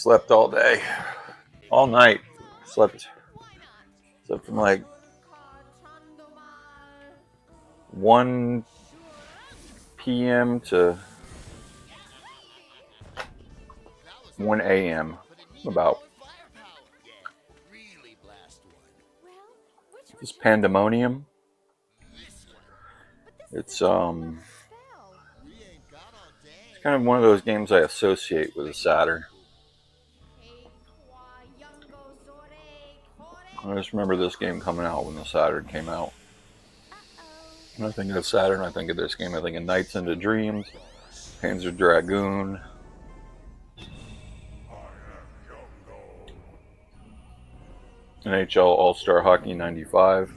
Slept all day, all night. Slept from like 1 p.m. to 1 a.m. about. This Pandemonium. It's kind of one of those games I associate with a Saturn. I just remember this game coming out when the Saturn came out. When I think of Saturn, I think of this game. I think of Nights into Dreams, Panzer Dragoon. NHL All-Star Hockey 95.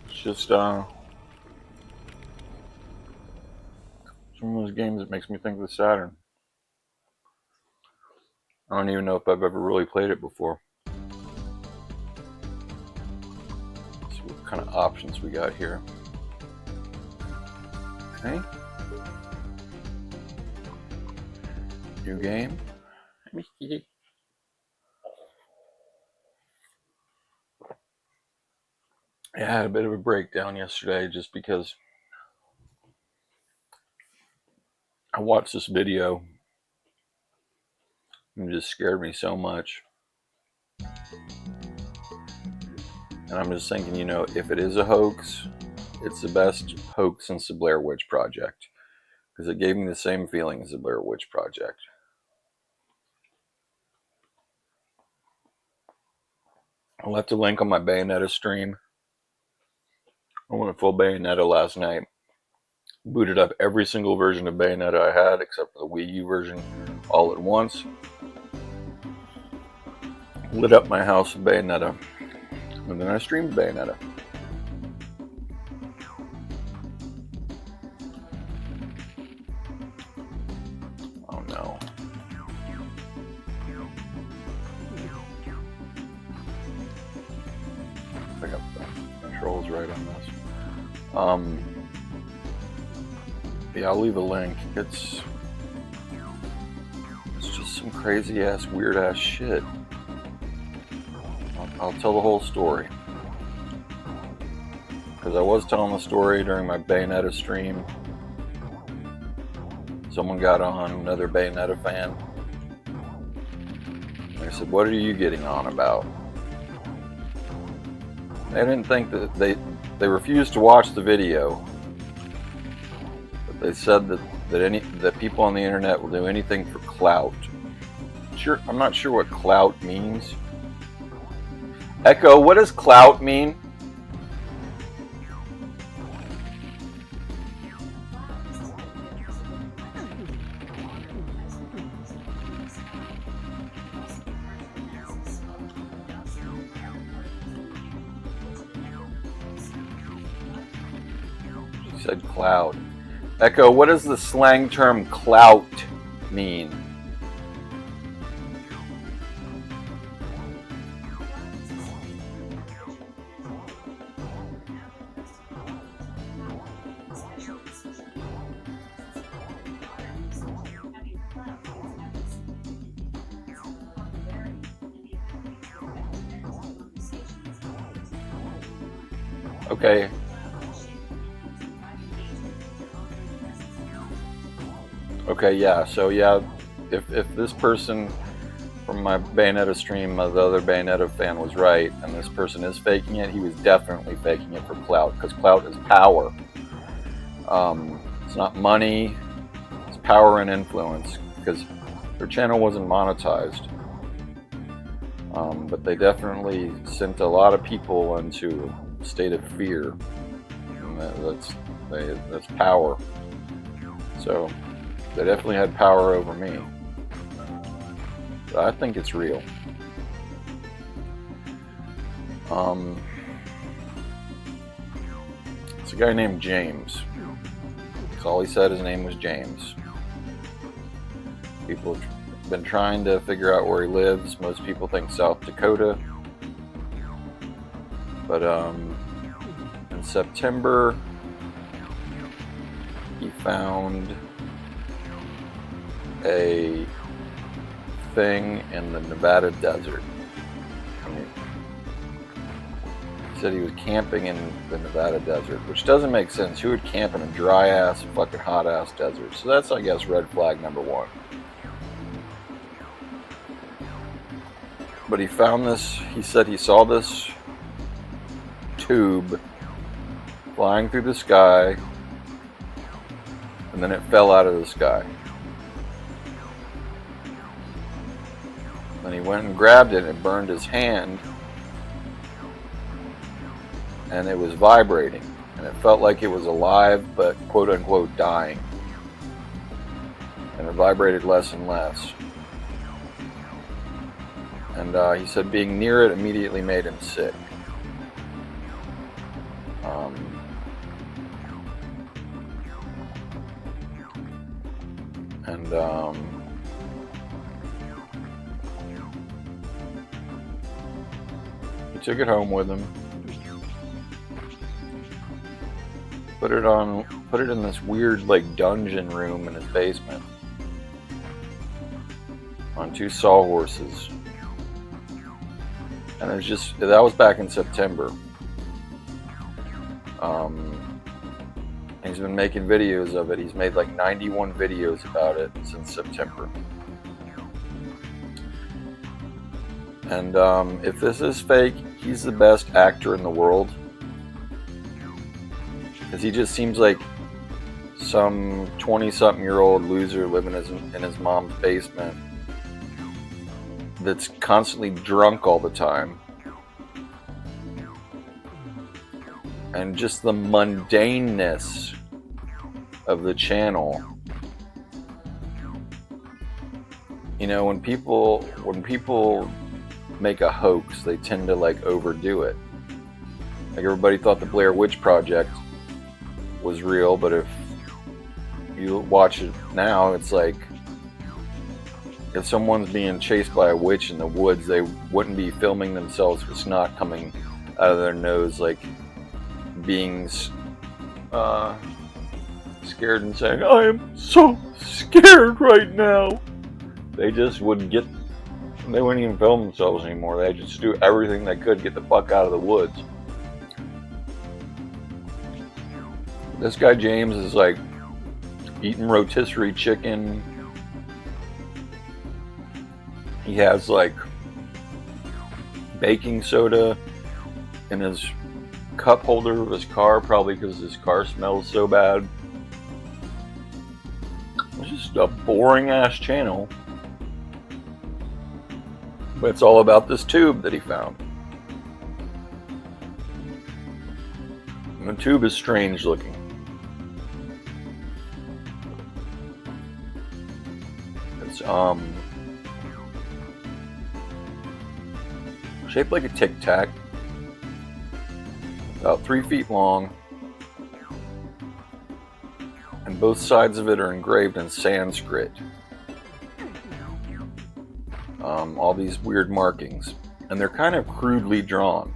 It's just one of those games that makes me think of the Saturn. I don't even know if I've ever really played it before. Let's see what kind of options we got here. Okay. New game. Yeah, I had a bit of a breakdown yesterday just because I watched this video and it just scared me so much. And I'm just thinking, you know, if it is a hoax, it's the best hoax since the Blair Witch Project. Because it gave me the same feeling as the Blair Witch Project. I left a link on my Bayonetta stream. I went full Bayonetta last night. Booted up every single version of Bayonetta I had, except for the Wii U version, all at once. Lit up my house with Bayonetta. And then I streamed Bayonetta. Oh no. I got the controls right on this. Yeah, I'll leave a link. It's just some crazy ass, weird ass shit. I'll tell the whole story. Because I was telling the story during my Bayonetta stream. Someone got on, another Bayonetta fan. They said, "What are you getting on about?" They didn't think that they refused to watch the video. But they said that people on the internet will do anything for clout. Sure, I'm not sure what clout means. Echo, what does clout mean? She said clout. Echo, what does the slang term clout mean? Okay. Okay, yeah. So yeah, if this person from my Bayonetta stream, the other Bayonetta fan was right, and this person is faking it, he was definitely faking it for clout, because clout is power. It's not money, it's power and influence, because their channel wasn't monetized. But they definitely sent a lot of people into a state of fear. And that's power. So they definitely had power over me. But I think it's real. It's a guy named James. That's all he said, his name was James. People have been trying to figure out where he lives. Most people think South Dakota. But in September, he found a thing in the Nevada desert. He said he was camping in the Nevada desert, which doesn't make sense. Who would camp in a dry ass, fucking hot ass desert? So that's, I guess, red flag number one. But he found this, he said he saw this tube flying through the sky, and then it fell out of the sky. Then he went and grabbed it, and it burned his hand, and it was vibrating, and it felt like it was alive, but quote unquote dying. And it vibrated less and less. And he said being near it immediately made him sick. He took it home with him. Put it in this weird like dungeon room in his basement on 2 sawhorses. And it was just, that was back in September. He's been making videos of it. He's made like 91 videos about it since September. And if this is fake, he's the best actor in the world. Because he just seems like some 20-something-year-old loser living in his mom's basement that's constantly drunk all the time. And just the mundaneness of the channel. You know, when people make a hoax, they tend to like overdo it. Like everybody thought the Blair Witch Project was real, but if you watch it now, it's like if someone's being chased by a witch in the woods, they wouldn't be filming themselves with snot coming out of their nose, like being scared and saying, "I am so scared right now." They just wouldn't get. They wouldn't even film themselves anymore. They just do everything they could to get the fuck out of the woods. This guy James is like eating rotisserie chicken. He has like baking soda in his cup holder of his car, probably because his car smells so bad. It's just a boring ass channel. But it's all about this tube that he found. And the tube is strange looking. It's shaped like a Tic Tac, about 3 feet long, and both sides of it are engraved in Sanskrit. All these weird markings, and they're kind of crudely drawn.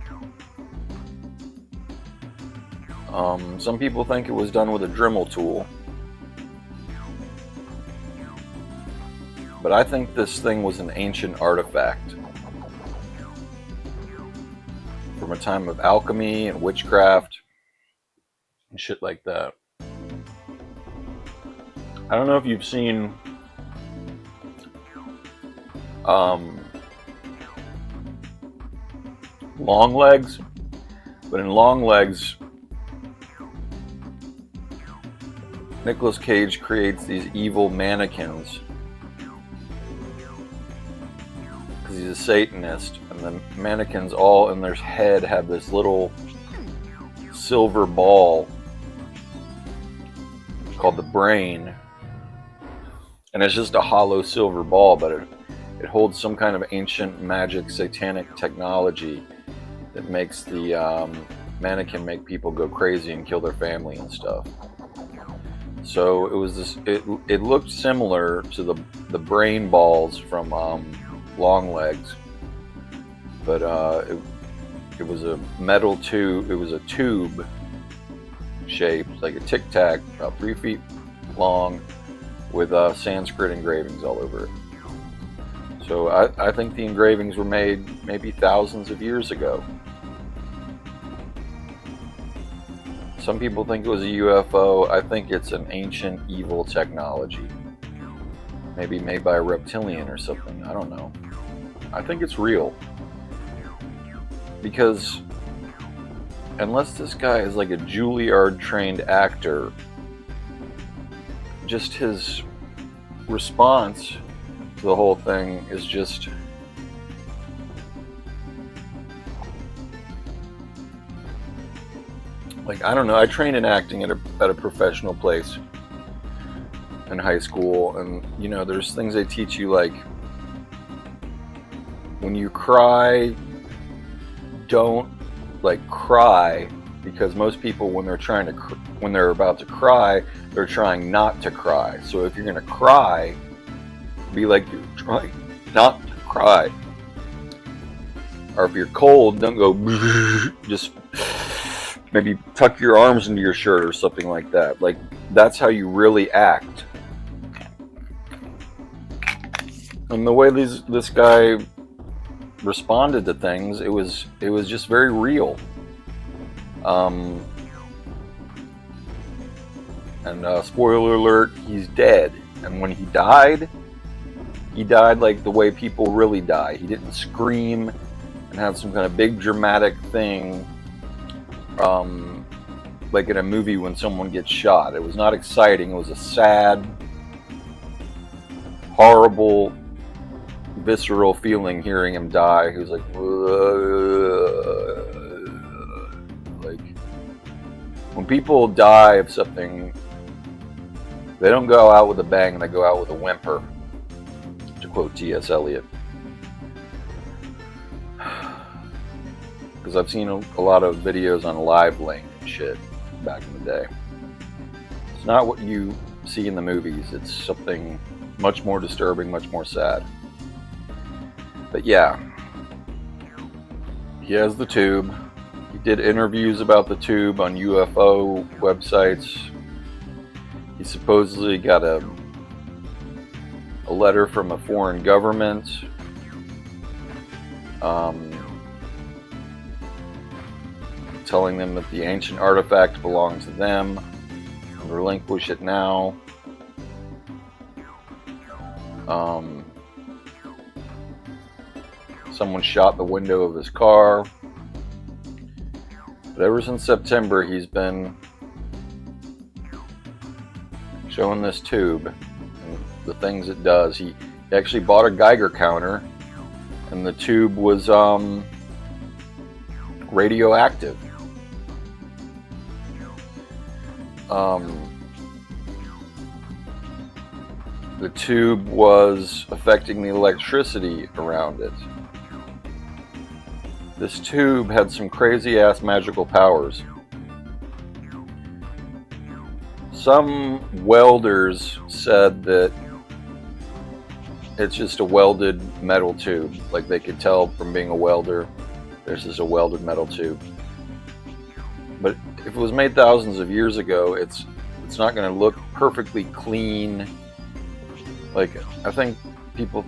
Some people think it was done with a Dremel tool, but I think this thing was an ancient artifact from a time of alchemy and witchcraft and shit like that. I don't know if you've seen Long Legs, but in Long Legs, Nicolas Cage creates these evil mannequins because he's a Satanist, and the mannequins all in their head have this little silver ball called the brain, and it's just a hollow silver ball, but it holds some kind of ancient magic satanic technology that makes the mannequin make people go crazy and kill their family and stuff. So it was this. It looked similar to the brain balls from Long Legs, but it was a metal tube. It was a tube shaped like a Tic Tac, about 3 feet long, with Sanskrit engravings all over it. So I think the engravings were made maybe thousands of years ago. Some people think it was a UFO. I think it's an ancient evil technology. Maybe made by a reptilian or something. I don't know. I think it's real. Because unless this guy is like a Juilliard trained actor, just his response to the whole thing is just like, I don't know. I trained in acting at a professional place in high school, and you know, there's things they teach you, like when you cry, don't like cry, because most people when they're about to cry, they're trying not to cry. So if you're gonna cry, be like you're trying not to cry. Or if you're cold, don't go just maybe tuck your arms into your shirt or something like that. Like, that's how you really act. And the way this guy responded to things, it was just very real. And spoiler alert, he's dead. And when he died like the way people really die. He didn't scream and have some kind of big dramatic thing, like in a movie when someone gets shot. It was not exciting. It was a sad, horrible, visceral feeling hearing him die. He was like, when people die of something, they don't go out with a bang, they go out with a whimper, to quote T.S. Eliot. Because I've seen a lot of videos on Live Link and shit back in the day. It's not what you see in the movies. It's something much more disturbing, much more sad. But yeah, he has the tube. He did interviews about the tube on UFO websites. He supposedly got a letter from a foreign government telling them that the ancient artifact belongs to them and relinquish it now. Someone shot the window of his car. But ever since September, he's been showing this tube and the things it does. He actually bought a Geiger counter, and the tube was radioactive. The tube was affecting the electricity around it. This tube had some crazy ass magical powers. Some welders said that it's just a welded metal tube. Like, they could tell from being a welder, this is a welded metal tube. But if it was made thousands of years ago, it's not going to look perfectly clean. Like, I think people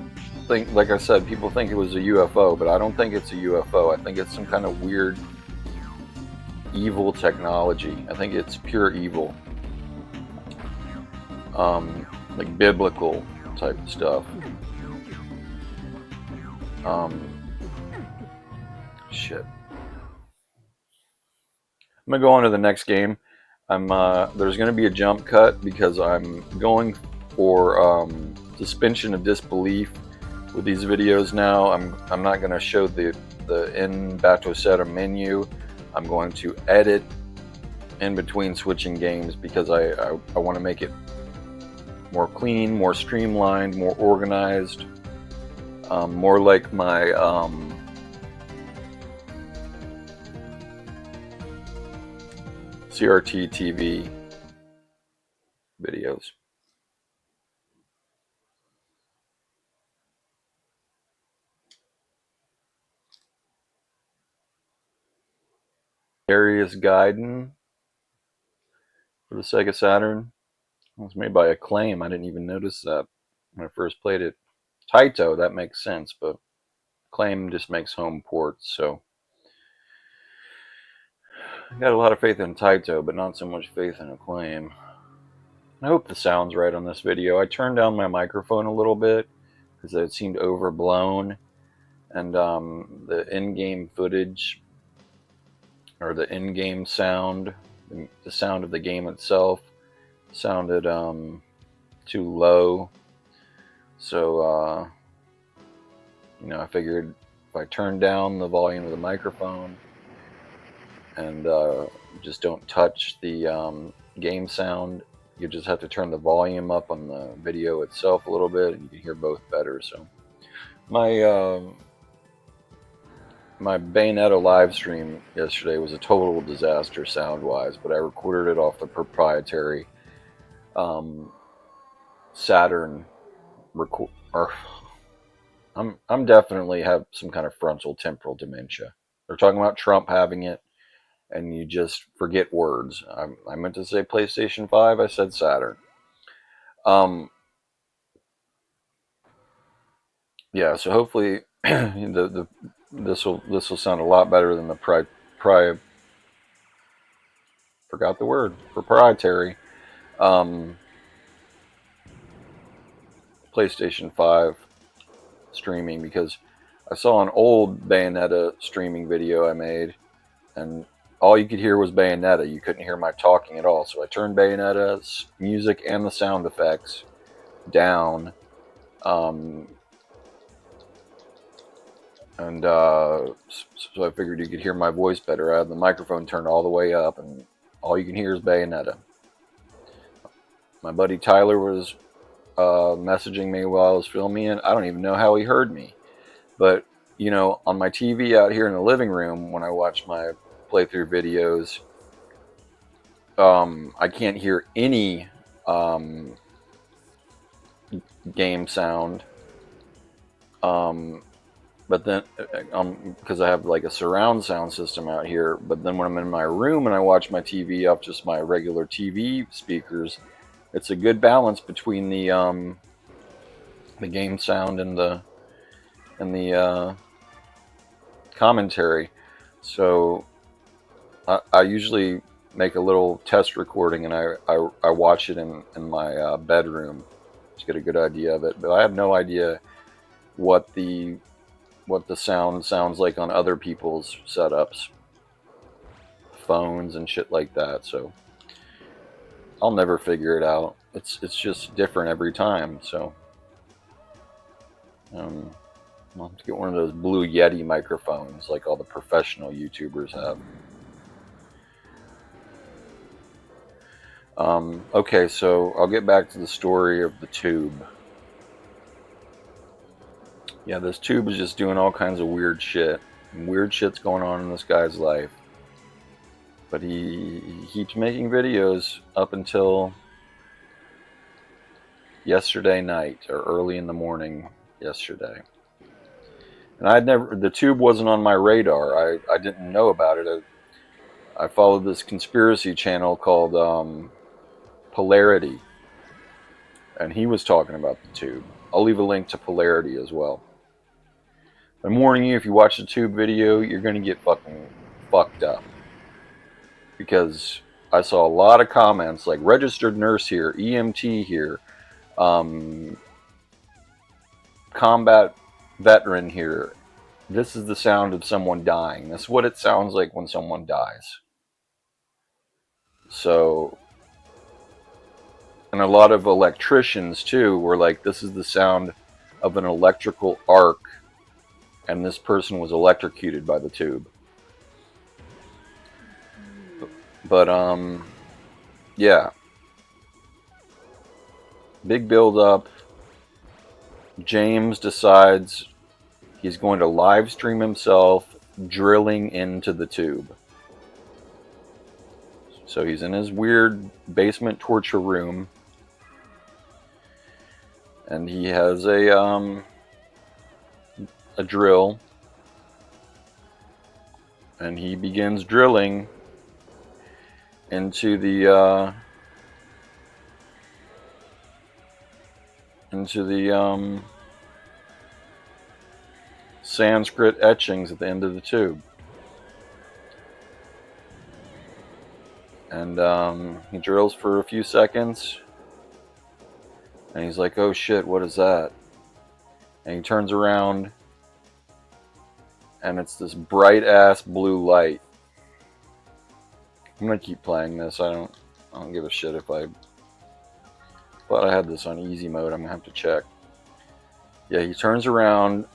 think, like I said, people think it was a UFO, but I don't think it's a UFO. I think it's some kind of weird evil technology. I think it's pure evil. Like biblical type stuff. Shit. I'm gonna go on to the next game. There's gonna be a jump cut because I'm going for suspension of disbelief with these videos now. I'm not gonna show the in Batosera menu. I'm going to edit in between switching games because I want to make it more clean, more streamlined, more organized, more like my CRT TV videos. Darius Gaiden for the Sega Saturn. It was made by Acclaim. I didn't even notice that when I first played it. Taito, that makes sense, but Acclaim just makes home ports, so I got a lot of faith in Taito, but not so much faith in Acclaim. I hope the sound's right on this video. I turned down my microphone a little bit because it seemed overblown, and the in-game footage, or the in-game sound, the sound of the game itself, sounded too low. So, I figured if I turn down the volume of the microphone and just don't touch the game sound, you just have to turn the volume up on the video itself a little bit, and you can hear both better. So my Bayonetta live stream yesterday was a total disaster sound-wise, but I recorded it off the proprietary Saturn I'm definitely have some kind of frontal temporal dementia. They're talking about Trump having it, and you just forget words. I meant to say PlayStation 5. I said Saturn. Yeah. So hopefully, this will sound a lot better than the forgot the word, proprietary PlayStation 5 streaming, because I saw an old Bayonetta streaming video I made, and all you could hear was Bayonetta. You couldn't hear my talking at all. So I turned Bayonetta's music and the sound effects down, and so I figured you could hear my voice better. I had the microphone turned all the way up, and all you can hear is Bayonetta. My buddy Tyler was messaging me while I was filming it. I don't even know how he heard me, but on my TV out here in the living room, when I watch my playthrough videos, I can't hear any game sound, but then because I have like a surround sound system out here, but then when I'm in my room and I watch my TV off just my regular TV speakers, it's a good balance between the game sound and the commentary. So I usually make a little test recording, and I watch it in my bedroom to get a good idea of it. But I have no idea what the sound sounds like on other people's setups, phones and shit like that. So I'll never figure it out. It's just different every time. So I'll have to get one of those Blue Yeti microphones like all the professional YouTubers have. Okay, so I'll get back to the story of the tube. Yeah, this tube is just doing all kinds of weird shit. Weird shit's going on in this guy's life. But he keeps making videos up until yesterday night, or early in the morning yesterday. And the tube wasn't on my radar. I didn't know about it. I followed this conspiracy channel called Polarity, and he was talking about the tube. I'll leave a link to Polarity as well. I'm warning you, if you watch the tube video, you're going to get fucking fucked up. Because I saw a lot of comments like registered nurse here, EMT here, combat veteran here. This is the sound of someone dying. That's what it sounds like when someone dies. So, and a lot of electricians too were like, this is the sound of an electrical arc, and this person was electrocuted by the tube. But yeah, big build up. James decides he's going to live stream himself drilling into the tube. So he's in his weird basement torture room, and he has a drill, and he begins drilling into the into the Sanskrit etchings at the end of the tube. And he drills for a few seconds. And he's like, oh shit, what is that? And he turns around. And it's this bright ass blue light. I'm gonna keep playing this. I don't give a shit if I thought I had this on easy mode. I'm gonna have to check. Yeah, he turns around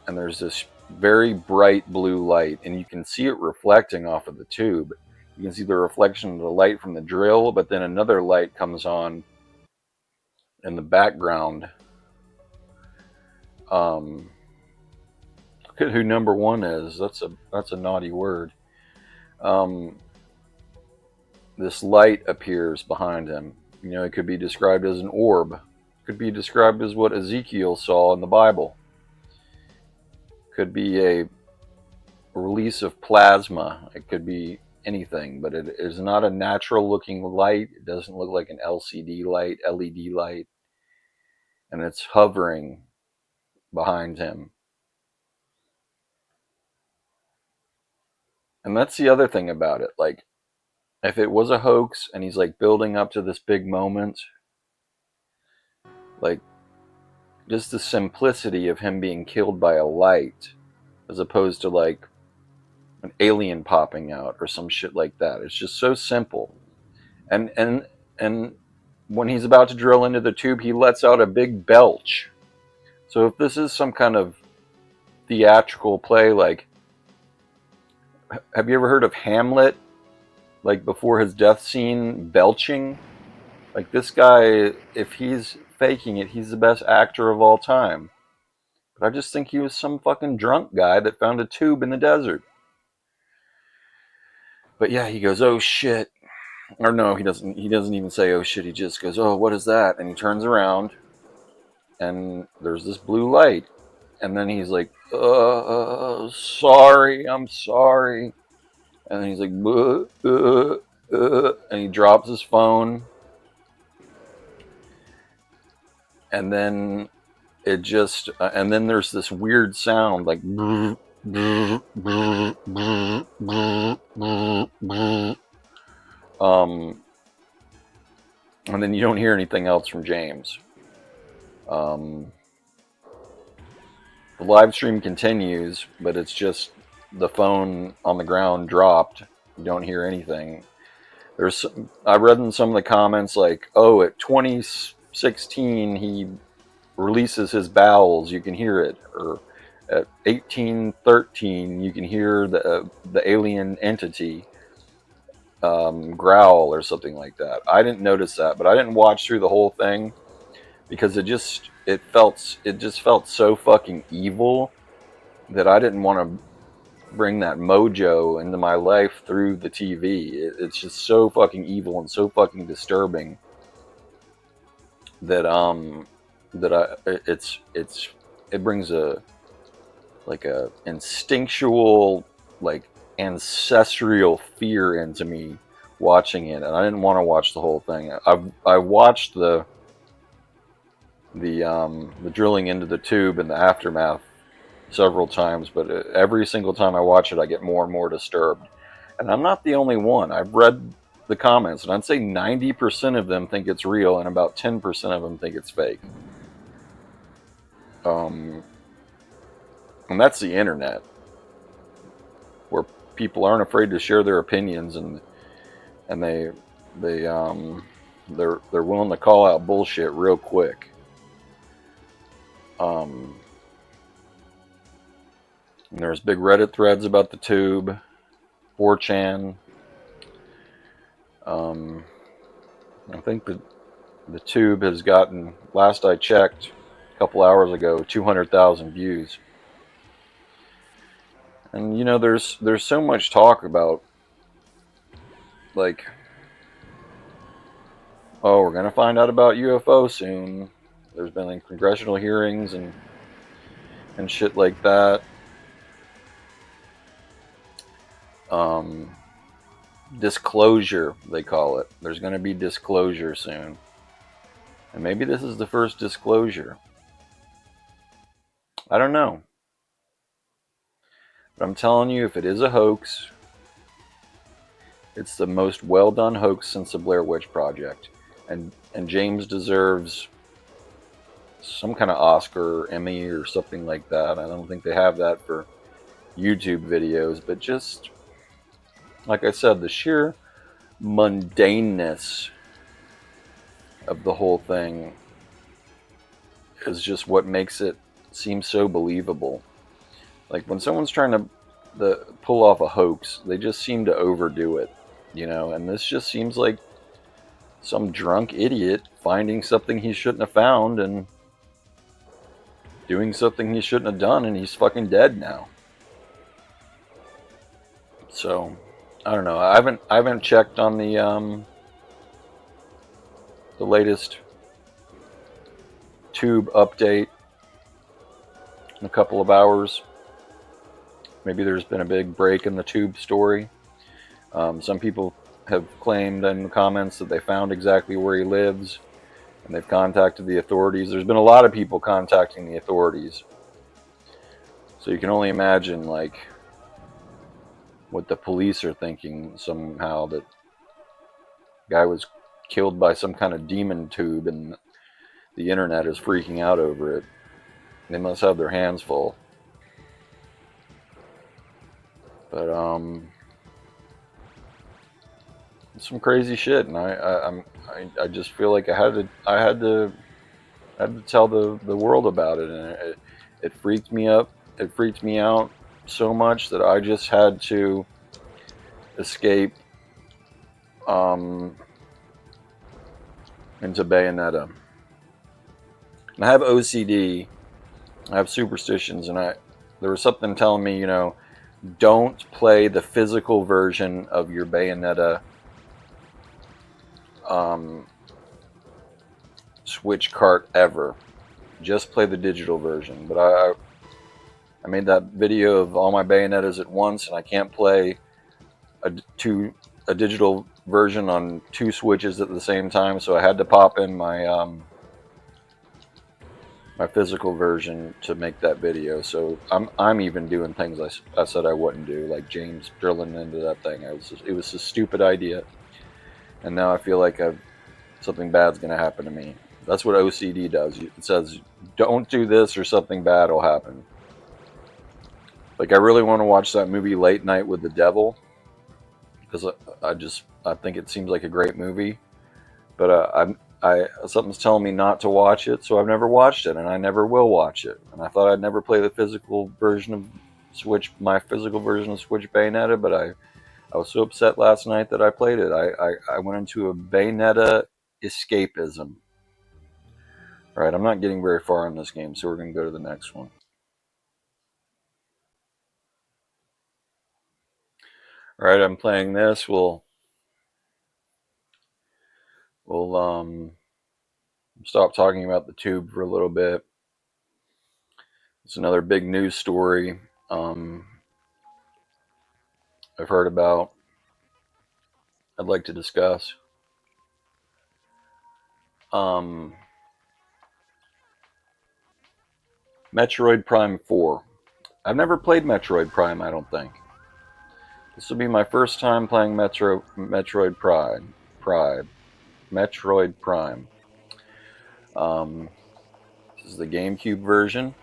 and there's this very bright blue light, and you can see it reflecting off of the tube. You can see the reflection of the light from the drill, but then another light comes on in the background. Look at who number one is. That's a naughty word. This light appears behind him. You know, it could be described as an orb. It could be described as what Ezekiel saw in the Bible. It could be a release of plasma. It could be anything, but it is not a natural looking light. It doesn't look like an LCD light, LED light. And it's hovering behind him. And that's the other thing about it. Like, if it was a hoax and he's like building up to this big moment, like, just the simplicity of him being killed by a light as opposed to like an alien popping out or some shit like that. It's just so simple. And when he's about to drill into the tube, he lets out a big belch. So if this is some kind of theatrical play, like, have you ever heard of Hamlet? Like, before his death scene, belching? Like, this guy, if he's faking it, he's the best actor of all time. But I just think he was some fucking drunk guy that found a tube in the desert. But yeah, he goes, oh shit. Or no, he doesn't even say oh shit. He just goes, oh, what is that? And he turns around and there's this blue light. And then he's like, sorry, I'm sorry. And then he's like, and he drops his phone. And then it just, and then there's this weird sound like, and then you don't hear anything else from James. The live stream continues, but it's just the phone on the ground dropped. You don't hear anything. I read in some of the comments like, oh, at 2016 he releases his bowels, you can hear it, or at 1813 you can hear the alien entity growl or something like that. I didn't notice that, but I didn't watch through the whole thing because it just felt so fucking evil that I didn't want to bring that mojo into my life through the TV. It's just so fucking evil and so fucking disturbing that it brings a instinctual, like, ancestral fear into me watching it, and I didn't want to watch the whole thing. I watched the drilling into the tube and the aftermath several times, but every single time I watch it, I get more and more disturbed. And I'm not the only one. I've read the comments, and I'd say 90% of them think it's real, and about 10% of them think it's fake. And that's the internet, where people aren't afraid to share their opinions, and they're willing to call out bullshit real quick. And there's big Reddit threads about the tube, 4chan. I think the tube has gotten, last I checked a couple hours ago, 200,000 views. And you know, there's so much talk about, like, oh, we're gonna find out about UFO soon. There's been like congressional hearings and shit like that. Disclosure, they call it. There's gonna be disclosure soon. And maybe this is the first disclosure. I don't know. But I'm telling you, if it is a hoax, it's the most well done hoax since the Blair Witch Project. And James deserves some kind of Oscar or Emmy or something like that. I don't think they have that for YouTube videos, but just, like I said, the sheer mundaneness of the whole thing is just what makes it seem so believable. Like when someone's trying to pull off a hoax, they just seem to overdo it, you know, and this just seems like some drunk idiot finding something he shouldn't have found and doing something he shouldn't have done, and he's fucking dead now. So I don't know. I haven't checked on the latest tube update in a couple of hours. Maybe there's been a big break in the tube story. Some people have claimed in the comments that they found exactly where he lives, and they've contacted the authorities. There's been a lot of people contacting the authorities. So you can only imagine, like, what the police are thinking somehow, that guy was killed by some kind of demon tube and the internet is freaking out over it. They must have their hands full. But it's some crazy shit, and I just feel like I had to tell the world about it, and it freaked me up. It freaked me out so much that I just had to escape into Bayonetta. And I have OCD, I have superstitions, and there was something telling me, you know, don't play the physical version of your Bayonetta Switch cart ever. Just play the digital version. But I made that video of all my Bayonettas at once, and I can't play a digital version on two Switches at the same time, so I had to pop in my my physical version to make that video. So I'm even doing things I said I wouldn't do, like James drilling into that thing. It was a stupid idea, and now I feel like something bad's gonna happen to me. That's what OCD does. It says don't do this or something bad will happen. Like I really want to watch that movie Late Night with the Devil, because I think it seems like a great movie, but something's telling me not to watch it, so I've never watched it, and I never will watch it. And I thought I'd never play the physical version of my physical version of Switch Bayonetta, but I was so upset last night that I played it. I went into a Bayonetta escapism. All right, I'm not getting very far in this game, so we're going to go to the next one. All right, I'm playing this. We'll stop talking about the tube for a little bit. It's another big news story I've heard about. I'd like to discuss. Metroid Prime 4. I've never played Metroid Prime, I don't think. This will be my first time playing Metroid Prime. Metroid Prime. This is the GameCube version.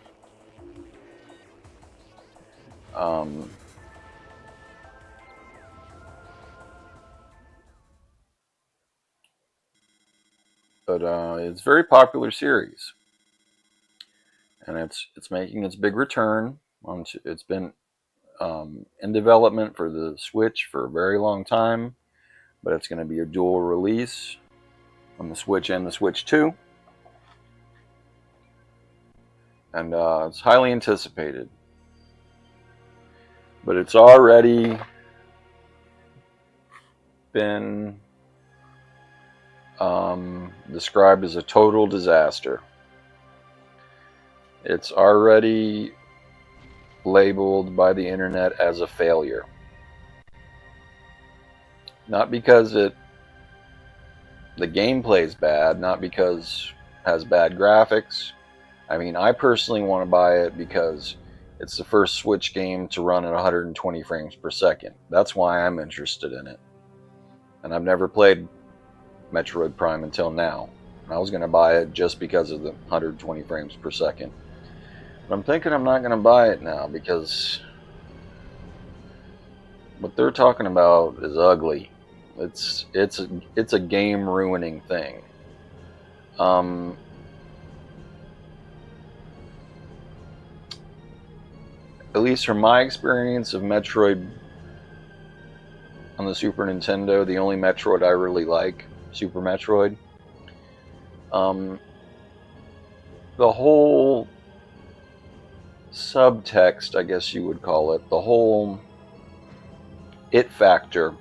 But it's a very popular series, and it's making its big return. It's been in development for the Switch for a very long time, but it's going to be a dual release on the Switch and the Switch 2, and it's highly anticipated. But it's already been described as a total disaster. It's already labeled by the internet as a failure. Not because the gameplay's bad, not because has bad graphics. I mean, I personally want to buy it because it's the first Switch game to run at 120 frames per second. That's why I'm interested in it. And I've never played Metroid Prime until now. I was going to buy it just because of the 120 frames per second. But I'm thinking I'm not going to buy it now because what they're talking about is ugly. It's a game ruining thing. At least from my experience of Metroid on the Super Nintendo, the only Metroid I really like, Super Metroid, the whole subtext, I guess you would call it, the whole it factor,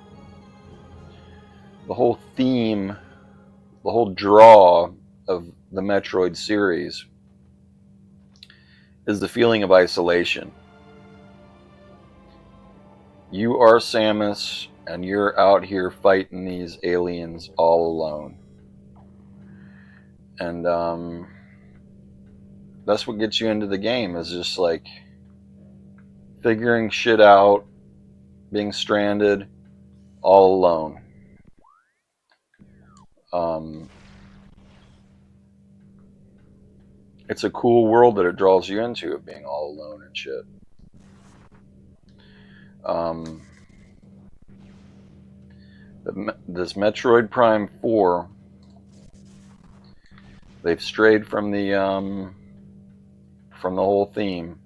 the whole theme, the whole draw of the Metroid series is the feeling of isolation. You are Samus, and you're out here fighting these aliens all alone. And that's what gets you into the game, is just like figuring shit out, being stranded, all alone. It's a cool world that it draws you into, of being all alone and shit. This Metroid Prime 4, they've strayed from the whole theme.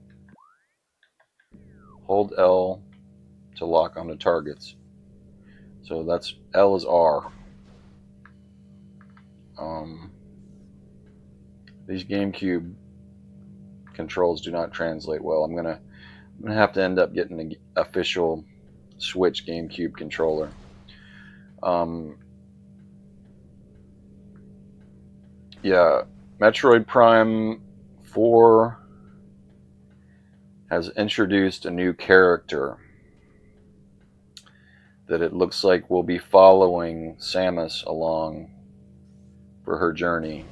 Hold L to lock onto targets. So that's L is R. These GameCube controls do not translate well. I'm gonna have to end up getting an official Switch GameCube controller. Yeah, Metroid Prime 4 has introduced a new character that it looks like will be following Samus along for her journey,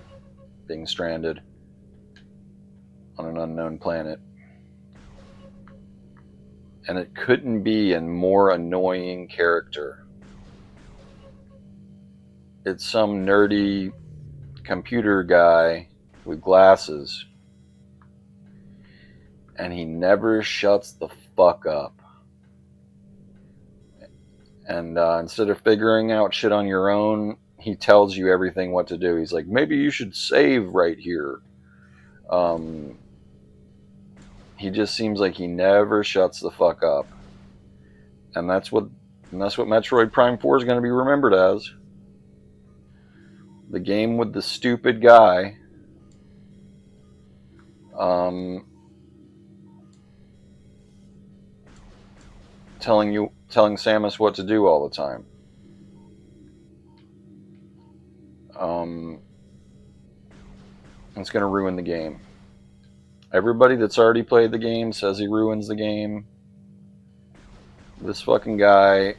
being stranded on an unknown planet. And it couldn't be a more annoying character. It's some nerdy computer guy with glasses, and he never shuts the fuck up. And instead of figuring out shit on your own, he tells you everything what to do. He's like, maybe you should save right here. He just seems like he never shuts the fuck up. And that's what Metroid Prime 4 is going to be remembered as. The game with the stupid guy. Telling Samus what to do all the time. It's going to ruin the game. Everybody that's already played the game says he ruins the game. This fucking guy.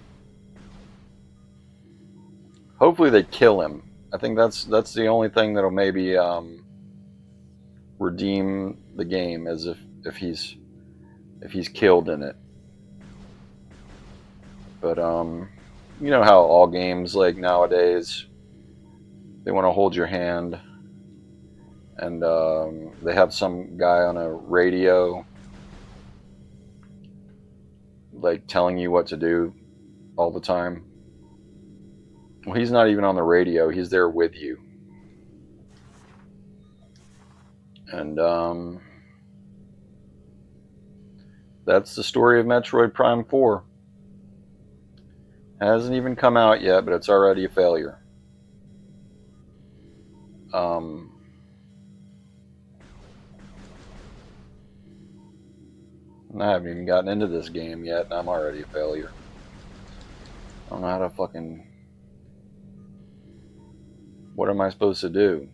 Hopefully they kill him. I think that's the only thing that'll maybe redeem the game, as if he's killed in it. But you know how all games like nowadays, they want to hold your hand, and they have some guy on a radio like telling you what to do all the time. Well, he's not even on the radio, he's there with you. And that's the story of Metroid Prime 4. Hasn't even come out yet, but it's already a failure. I haven't even gotten into this game yet, and I'm already a failure. I don't know how to fucking... What am I supposed to do?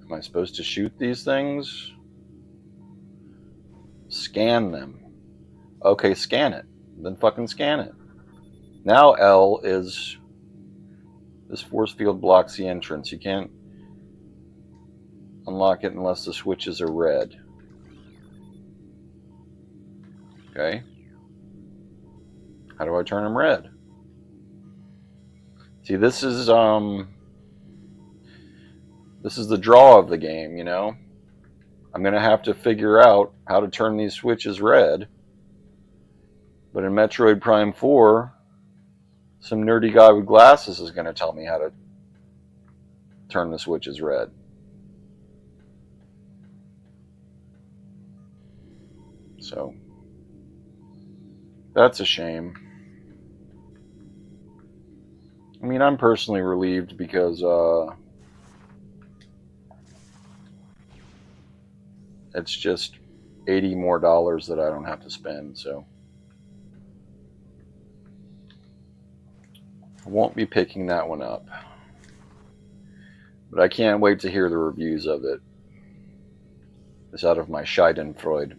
Am I supposed to shoot these things? Scan them. Okay, scan it. Then fucking scan it. Now L is... This force field blocks the entrance. You can't unlock it unless the switches are red. Okay. How do I turn them red? See, this is the draw of the game, you know? I'm going to have to figure out how to turn these switches red. But in Metroid Prime 4, some nerdy guy with glasses is going to tell me how to turn the switches red. So, that's a shame. I mean, I'm personally relieved because it's just $80 more that I don't have to spend, so I won't be picking that one up. But I can't wait to hear the reviews of it. It's out of my Schadenfreude.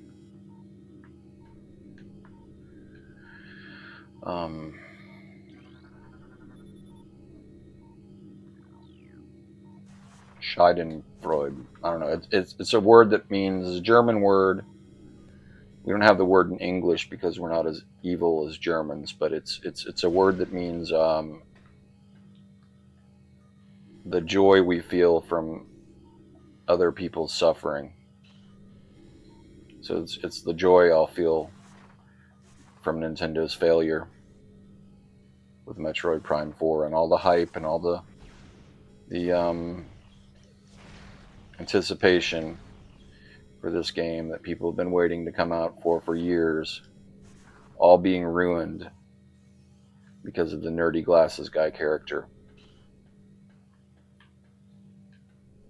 Schadenfreude. I don't know. It's a word that means, it's a German word. We don't have the word in English because we're not as evil as Germans, but it's a word that means the joy we feel from other people's suffering. So it's the joy I'll feel from Nintendo's failure with Metroid Prime 4 and all the hype and all the anticipation for this game that people have been waiting to come out for years, all being ruined because of the nerdy glasses guy character.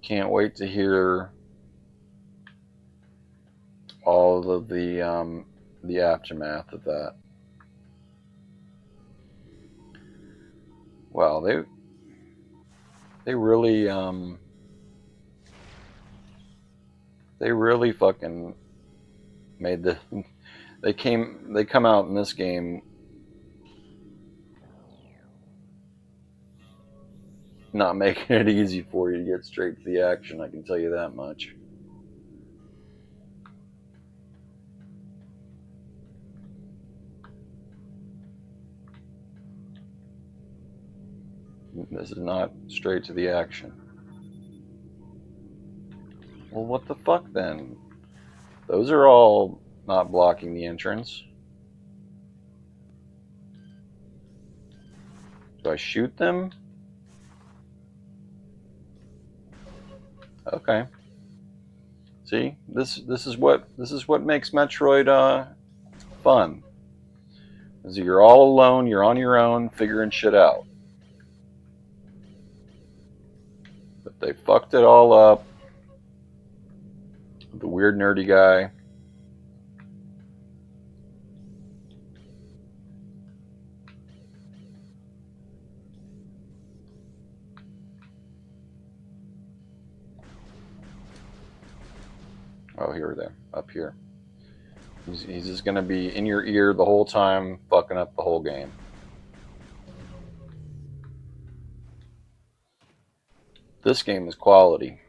Can't wait to hear all of the aftermath of that. Wow, they really fucking made the they come out in this game not making it easy for you to get straight to the action, I can tell you that much. This is not straight to the action. Well, what the fuck then? Those are all not blocking the entrance. Do I shoot them? Okay. See, this is what makes Metroid fun. Is you're all alone, you're on your own, figuring shit out. But they fucked it all up. The weird nerdy guy. Oh, here they are, up here. He's just gonna be in your ear the whole time, fucking up the whole game. This game is quality.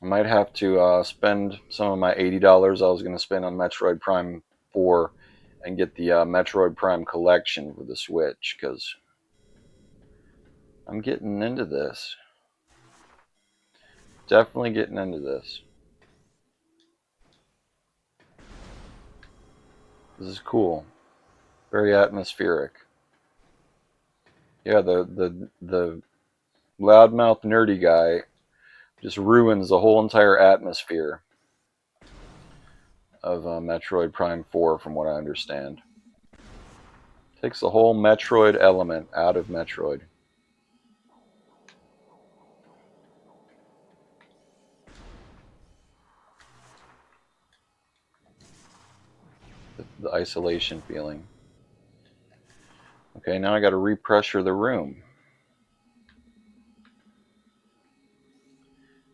I might have to spend some of my $80 I was going to spend on Metroid Prime 4 and get the Metroid Prime collection for the Switch, because I'm getting into this. Definitely getting into this. This is cool. Very atmospheric. Yeah, the loudmouth nerdy guy just ruins the whole entire atmosphere of Metroid Prime 4, from what I understand. Takes the whole Metroid element out of Metroid. The isolation feeling. Okay, now I got to repressure the room.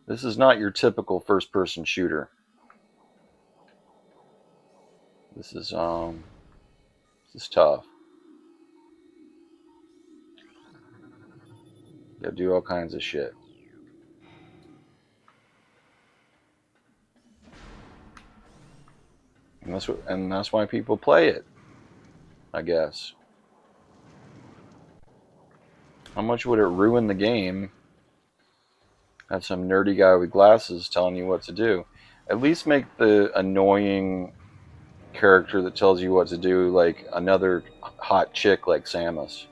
This is not your typical first-person shooter. This is tough. Gotta do all kinds of shit. and that's why people play it, I guess. How much would it ruin the game? Have some nerdy guy with glasses telling you what to do. At least make the annoying character that tells you what to do like another hot chick like Samus.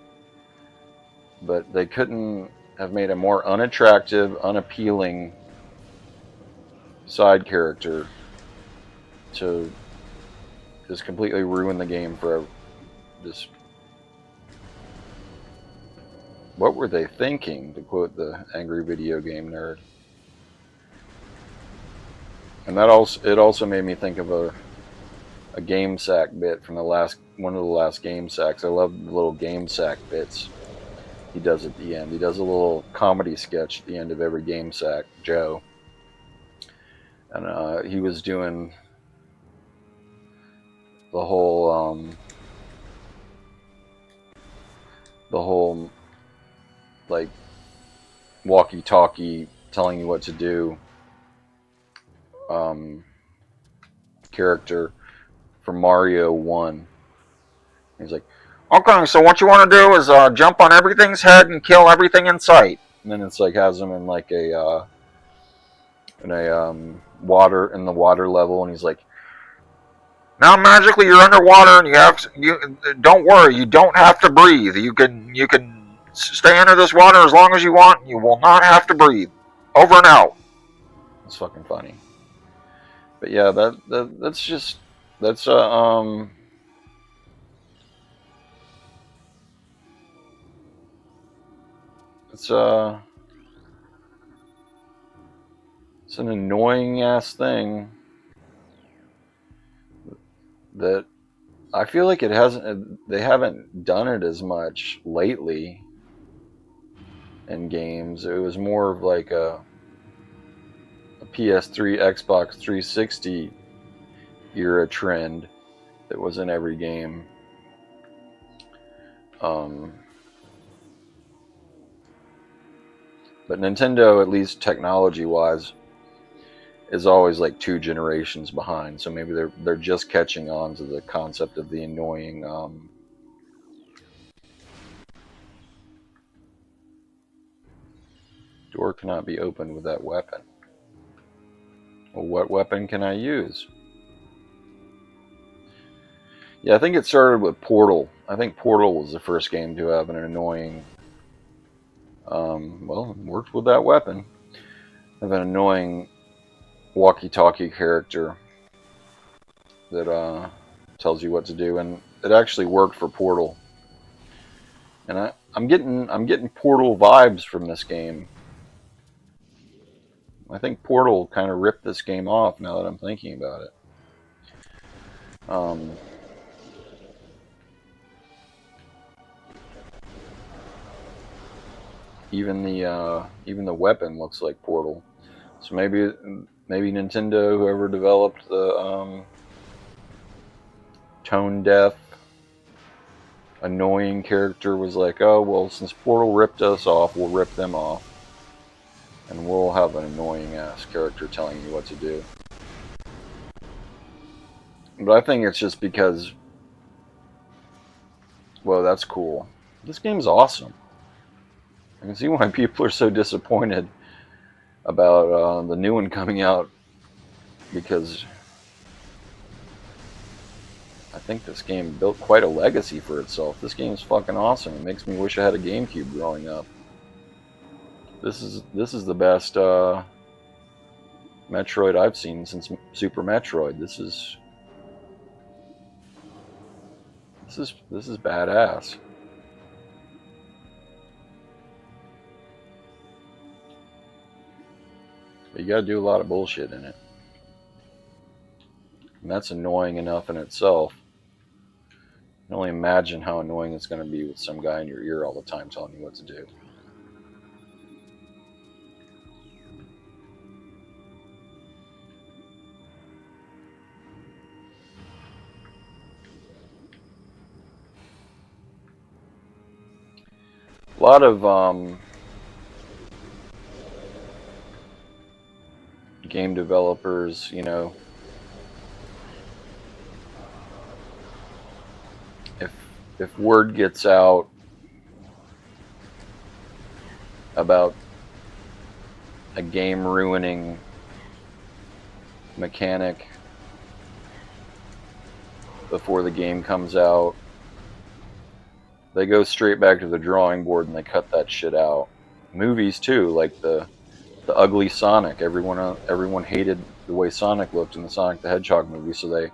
But they couldn't have made a more unattractive, unappealing side character to just completely ruin the game for this. What were they thinking, to quote the angry video game nerd? And it also made me think of a game sack bit from one of the last game sacks. I love the little game sack bits he does at the end. He does a little comedy sketch at the end of every game sack, Joe. And he was doing the whole like walkie-talkie telling you what to do character from Mario 1. He's like, okay, so what you want to do is jump on everything's head and kill everything in sight. And then it's like has him in like a water in the water level, and he's like, now magically you're underwater, and you don't worry, you don't have to breathe. You can stay under this water as long as you want. You will not have to breathe. Over and out. It's fucking funny. But yeah, that's it's an annoying ass thing that I feel like they haven't done it as much lately in games. It was more of like a PS3, Xbox 360 era trend that was in every game. But Nintendo, at least technology-wise, is always like 2 generations behind. So maybe they're just catching on to the concept of the annoying door cannot be opened with that weapon. Well, what weapon can I use? Yeah, I think it started with Portal. I think Portal was the first game to have an annoying well, it worked with that weapon. Have an annoying walkie-talkie character that tells you what to do, and it actually worked for Portal. And I'm getting Portal vibes from this game. I think Portal kind of ripped this game off now that I'm thinking about it. Even the weapon looks like Portal. So maybe Nintendo, whoever developed the tone deaf, annoying character, was like, oh well, since Portal ripped us off, we'll rip them off, and we'll have an annoying ass character telling you what to do. But I think it's just because, well, that's cool. This game's awesome. I can see why people are so disappointed about the new one coming out, because I think this game built quite a legacy for itself. This game's fucking awesome. It makes me wish I had a GameCube growing up. This is the best Metroid I've seen since Super Metroid. This is badass. But you gotta do a lot of bullshit in it. And that's annoying enough in itself. I can only imagine how annoying it's going to be with some guy in your ear all the time telling you what to do. A lot of game developers, you know, if word gets out about a game ruining mechanic before the game comes out, they go straight back to the drawing board and they cut that shit out. Movies too, like the ugly Sonic. Everyone hated the way Sonic looked in the Sonic the Hedgehog movie, so they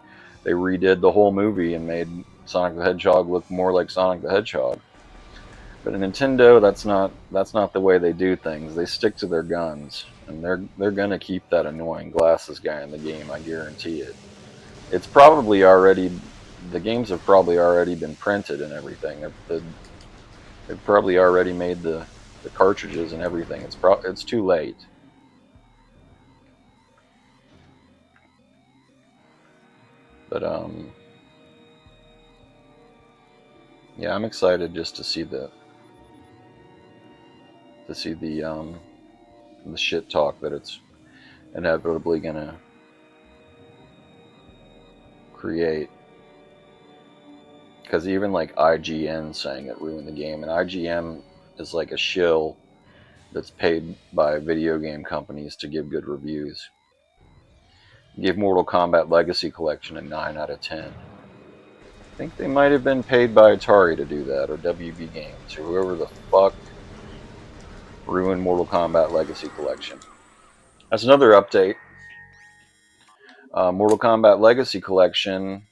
redid the whole movie and made Sonic the Hedgehog look more like Sonic the Hedgehog. But in Nintendo, that's not the way they do things. They stick to their guns, and they're gonna keep that annoying glasses guy in the game. I guarantee it. It's probably already the games have probably already been printed and everything. They've probably already made the cartridges and everything. It's too late. But yeah, I'm excited just to see the shit talk that it's inevitably gonna create. Because even like IGN saying it ruined the game, and IGN is like a shill that's paid by video game companies to give good reviews. Give Mortal Kombat Legacy Collection a 9 out of 10. I think they might have been paid by Atari to do that, or WB Games, or whoever the fuck ruined Mortal Kombat Legacy Collection. That's another update. Mortal Kombat Legacy Collection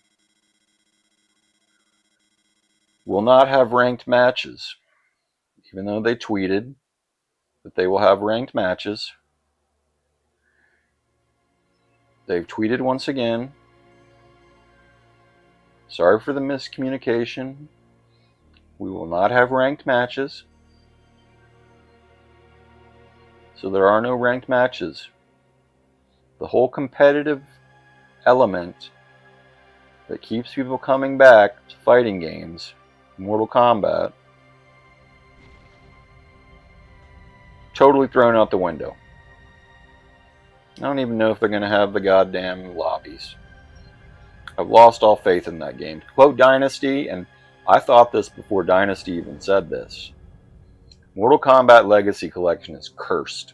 will not have ranked matches, even though they tweeted that they will have ranked matches. They've tweeted once again. Sorry for the miscommunication. We will not have ranked matches. So there are no ranked matches. The whole competitive element that keeps people coming back to fighting games, Mortal Kombat, totally thrown out the window. I don't even know if they're going to have the goddamn lobbies. I've lost all faith in that game. To quote Dynasty, and I thought this before Dynasty even said this, Mortal Kombat Legacy Collection is cursed.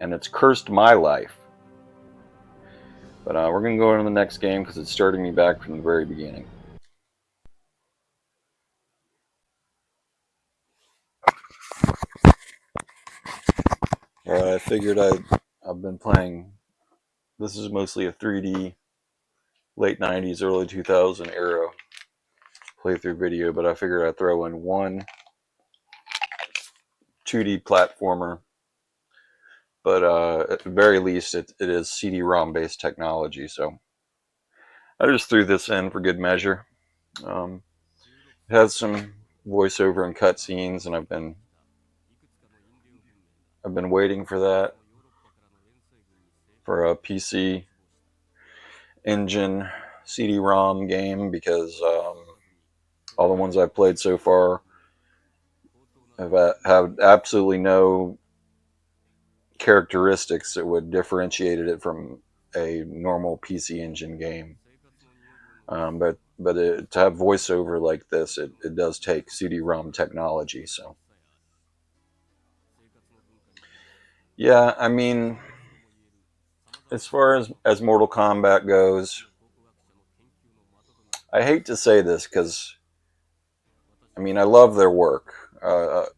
And it's cursed my life. But we're going to go into the next game because it's starting me back from the very beginning. Alright, I figured I've been playing. This is mostly a 3D, late 90s, early 2000 era playthrough video, but I figured I'd throw in one 2D platformer. But at the very least, it is CD-ROM based technology, so I just threw this in for good measure. It has some voiceover and cutscenes, and I've been waiting for that for a PC engine CD-ROM game because all the ones I've played so far have absolutely no characteristics that would differentiate it from a normal PC engine game. But to have voiceover like this, it does take CD-ROM technology. So yeah, I mean, as far as Mortal Kombat goes, I hate to say this because I mean I love their work.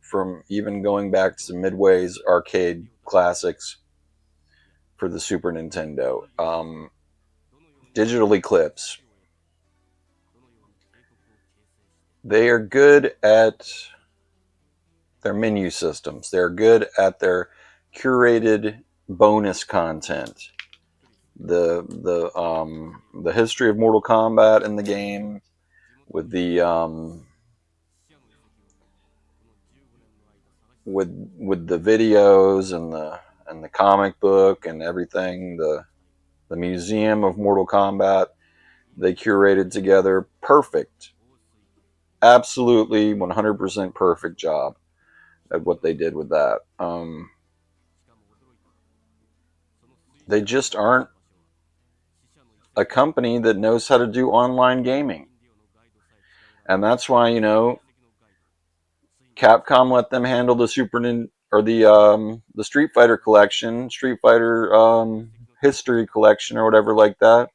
From even going back to Midway's arcade classics for the Super Nintendo, Digital Eclipse. They are good at their menu systems. They're good at their curated bonus content. The history of Mortal Kombat in the game with the with the videos and the comic book and everything, the museum of Mortal Kombat, they curated together perfect, absolutely 100% perfect job at what they did with that. They just aren't a company that knows how to do online gaming. And that's why, you know, Capcom let them handle the the Street Fighter collection, Street Fighter history collection or whatever like that.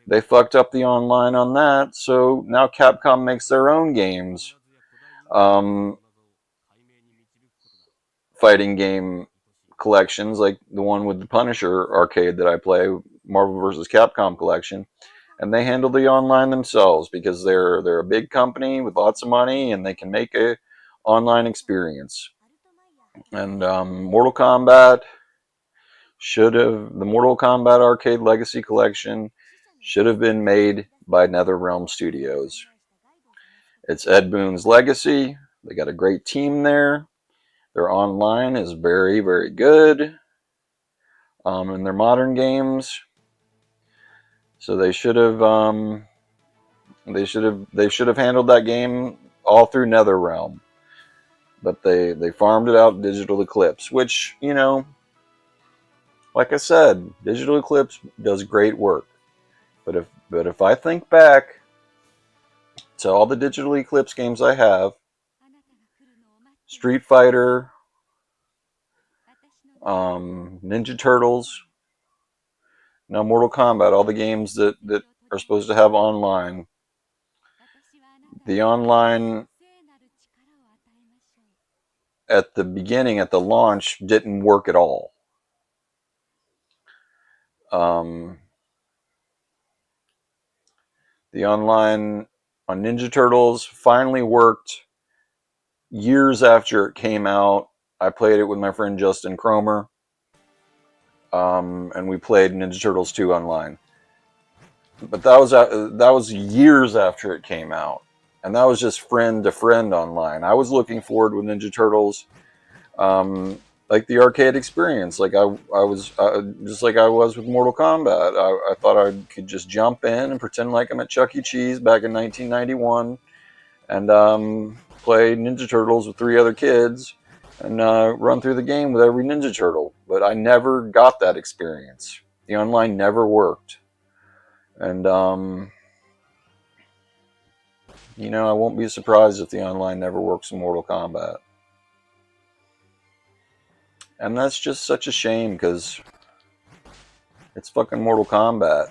They fucked up the online on that, so now Capcom makes their own games. Um, Fighting game collections, like the one with the Punisher arcade that I play, Marvel vs. Capcom collection, and they handle the online themselves because they're a big company with lots of money and they can make a online experience. And the Mortal Kombat Arcade Legacy Collection should have been made by NetherRealm Studios. It's Ed Boon's legacy. They got a great team there. Their online is very, very good. In their modern games, so they should have handled that game all through NetherRealm, but they farmed it out Digital Eclipse, which, you know, like I said, Digital Eclipse does great work. But if I think back to all the Digital Eclipse games I have, Street Fighter, Ninja Turtles, now Mortal Kombat, all the games that are supposed to have online, the online at the beginning, at the launch, didn't work at all. Um, the online on Ninja Turtles finally worked years after it came out. I played it with my friend Justin Cromer, and we played Ninja Turtles 2 online. But that was years after it came out, and that was just friend to friend online. I was looking forward with Ninja Turtles, like the arcade experience, like I was just like I was with Mortal Kombat. I thought I could just jump in and pretend like I'm at Chuck E. Cheese back in 1991, and play Ninja Turtles with 3 other kids, and run through the game with every Ninja Turtle. But I never got that experience. The online never worked. And, you know, I won't be surprised if the online never works in Mortal Kombat. And that's just such a shame because it's fucking Mortal Kombat.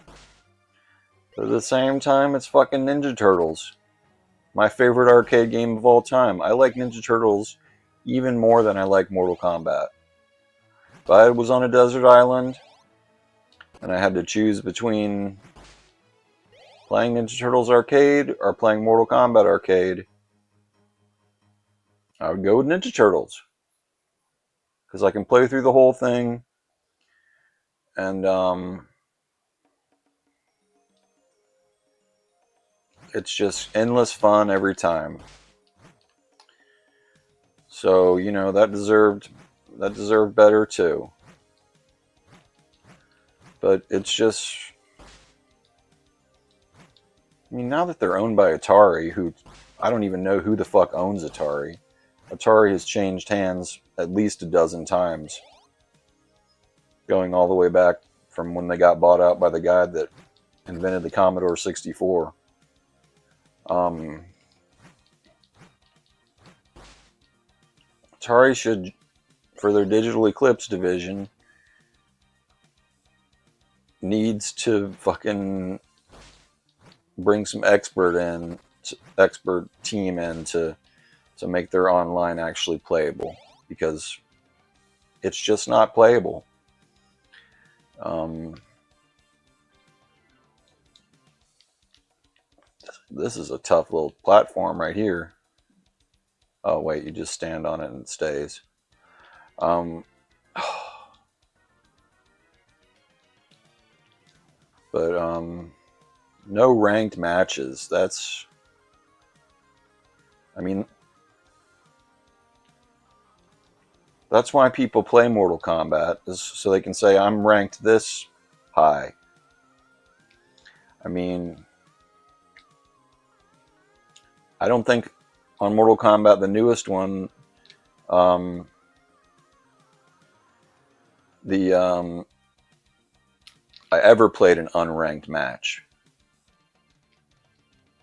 But at the same time, it's fucking Ninja Turtles. My favorite arcade game of all time. I like Ninja Turtles even more than I like Mortal Kombat. If I was on a desert island and I had to choose between playing Ninja Turtles arcade or playing Mortal Kombat arcade, I would go with Ninja Turtles because I can play through the whole thing, and it's just endless fun every time. So, you know, that deserved better too. But it's just, I mean, now that they're owned by Atari, who I don't even know who the fuck owns Atari. Atari has changed hands at least a dozen times, going all the way back from when they got bought out by the guy that invented the Commodore 64. Atari should, for their Digital Eclipse division, needs to fucking bring some expert team in to make their online actually playable, because it's just not playable. This is a tough little platform right here. Oh wait, you just stand on it and it stays. But no ranked matches. That's, I mean, that's why people play Mortal Kombat, is so they can say I'm ranked this high. I mean, I don't think on Mortal Kombat, the newest one, I ever played an unranked match.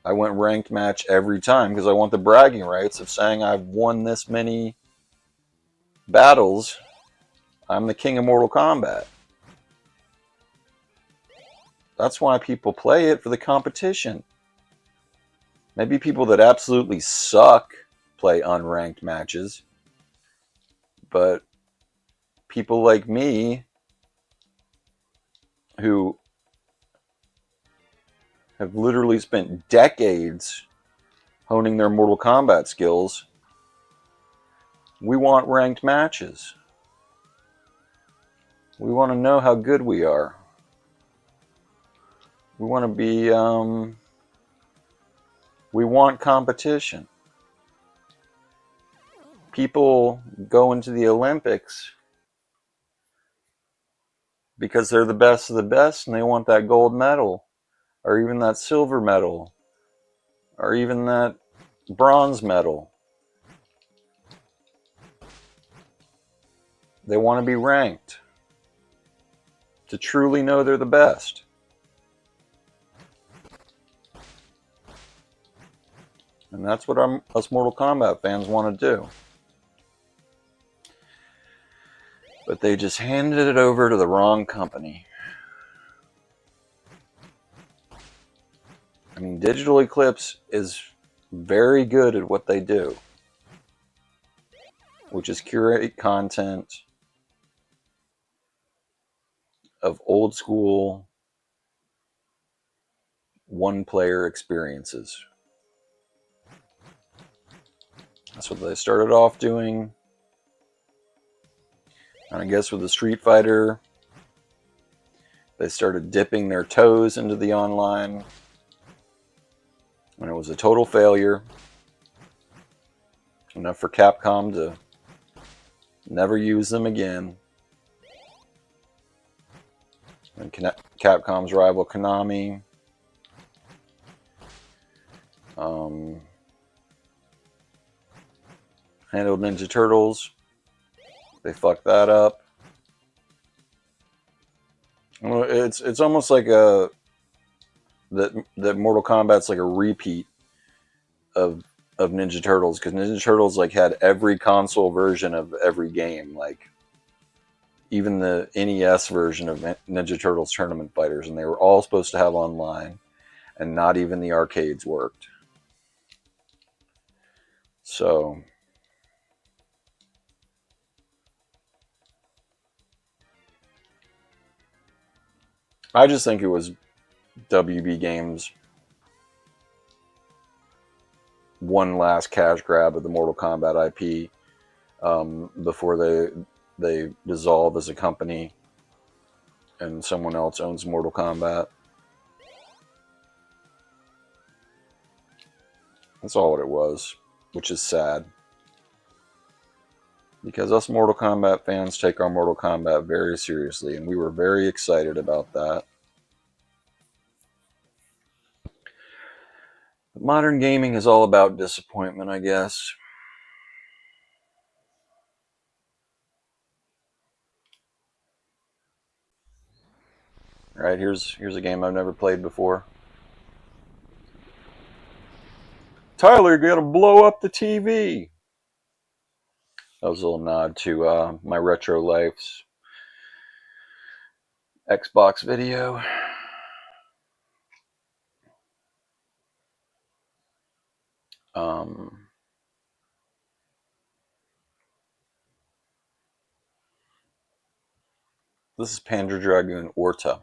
I went ranked match every time because I want the bragging rights of saying I've won this many battles. I'm the king of Mortal Kombat. That's why people play it, for the competition. Maybe people that absolutely suck play unranked matches, but people like me who have literally spent decades honing their Mortal Kombat skills, we want ranked matches. We want to know how good we are. We want to be, we want competition. People go into the Olympics because they're the best of the best and they want that gold medal, or even that silver medal, or even that bronze medal. They want to be ranked to truly know they're the best. And that's what us Mortal Kombat fans want to do. But they just handed it over to the wrong company. I mean, Digital Eclipse is very good at what they do, which is curate content of old school one-player experiences. That's what they started off doing. And I guess with the Street Fighter, they started dipping their toes into the online. And it was a total failure. Enough for Capcom to never use them again. And Capcom's rival Konami handled Ninja Turtles. They fucked that up. It's almost like that Mortal Kombat's like a repeat of Ninja Turtles, because Ninja Turtles like had every console version of every game, like even the NES version of Ninja Turtles Tournament Fighters, and they were all supposed to have online, and not even the arcades worked. So I just think it was WB Games' one last cash grab of the Mortal Kombat IP before they dissolve as a company and someone else owns Mortal Kombat. That's all what it was, which is sad. Because us Mortal Kombat fans take our Mortal Kombat very seriously, and we were very excited about that. But modern gaming is all about disappointment, I guess. All right, here's a game I've never played before. Tyler, you gotta blow up the TV. That was a little nod to my Retro Life's Xbox video. This is Panzer Dragoon Orta.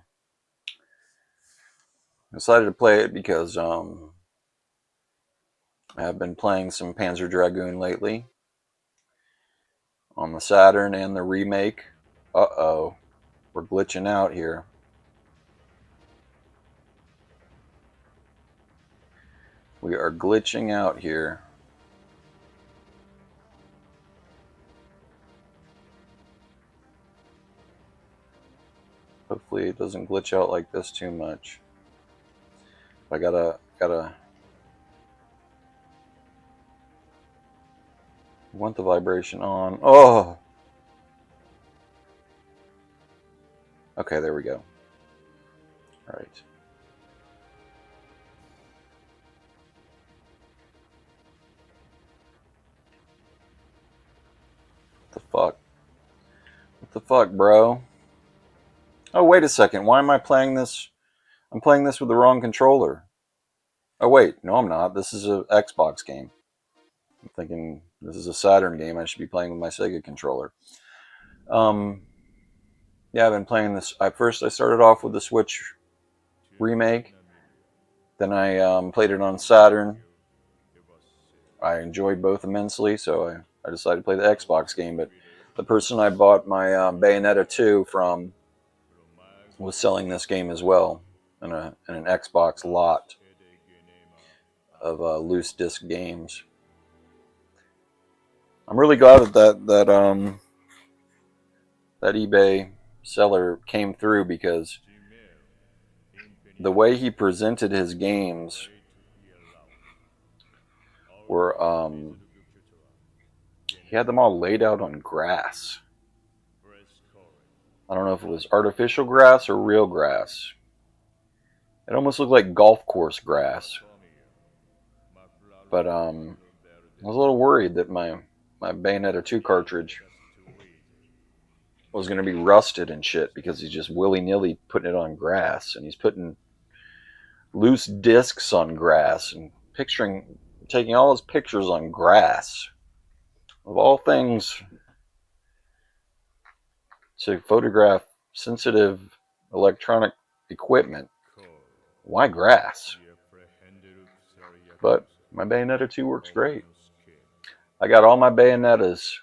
I decided to play it because I have been playing some Panzer Dragoon lately on the Saturn and the remake. Uh-oh, we're glitching out here. We are glitching out here. Hopefully it doesn't glitch out like this too much. I gotta want the vibration on. Oh! Okay, there we go. Alright. The fuck? What the fuck, bro? Oh, wait a second. Why am I playing this? I'm playing this with the wrong controller. Oh, wait. No, I'm not. This is an Xbox game. I'm thinking this is a Saturn game. I should be playing with my Sega controller. Yeah, I've been playing this. I started off with the Switch remake. Then I played it on Saturn. I enjoyed both immensely, so I decided to play the Xbox game. But the person I bought my Bayonetta 2 from was selling this game as well in an Xbox lot of loose disc games. I'm really glad that eBay seller came through, because the way he presented his games were he had them all laid out on grass. I don't know if it was artificial grass or real grass. It almost looked like golf course grass. But I was a little worried that my Bayonetta 2 cartridge was going to be rusted and shit, because he's just willy-nilly putting it on grass, and he's putting loose discs on grass and taking all his pictures on grass. Of all things to photograph sensitive electronic equipment, why grass? But my Bayonetta 2 works great. I got all my Bayonettas,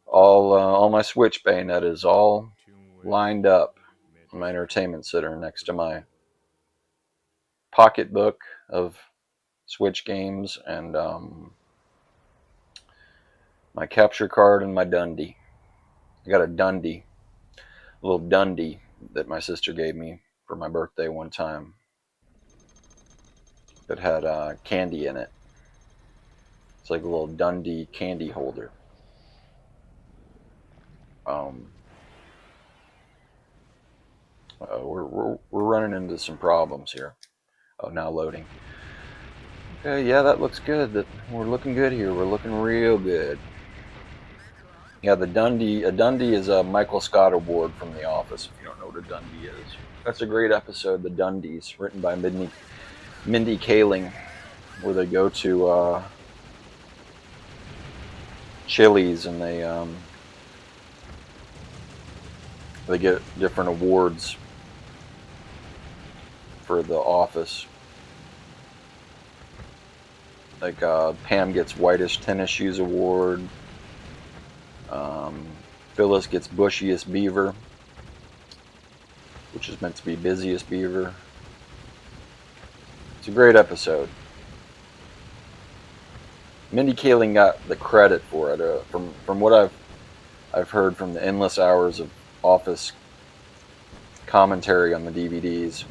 all my Switch Bayonettas, all lined up in my entertainment center next to my pocketbook of Switch games, and my capture card and my Dundee. I got a little Dundee that my sister gave me for my birthday one time that had candy in it. It's like a little Dundee candy holder. We're running into some problems here. Oh, now loading. Okay, yeah, that looks good. We're looking good here. We're looking real good. Yeah, a Dundee is a Michael Scott award from The Office, if you don't know what a Dundee is. That's a great episode, The Dundies, written by Mindy Kaling, where they go to Chili's, and they get different awards for The Office. Like Pam gets Whitest Tennis Shoes Award. Phyllis gets Bushiest Beaver, which is meant to be Busiest Beaver. It's a great episode. Mindy Kaling got the credit for it. From what I've heard from the endless hours of Office commentary on the DVDs,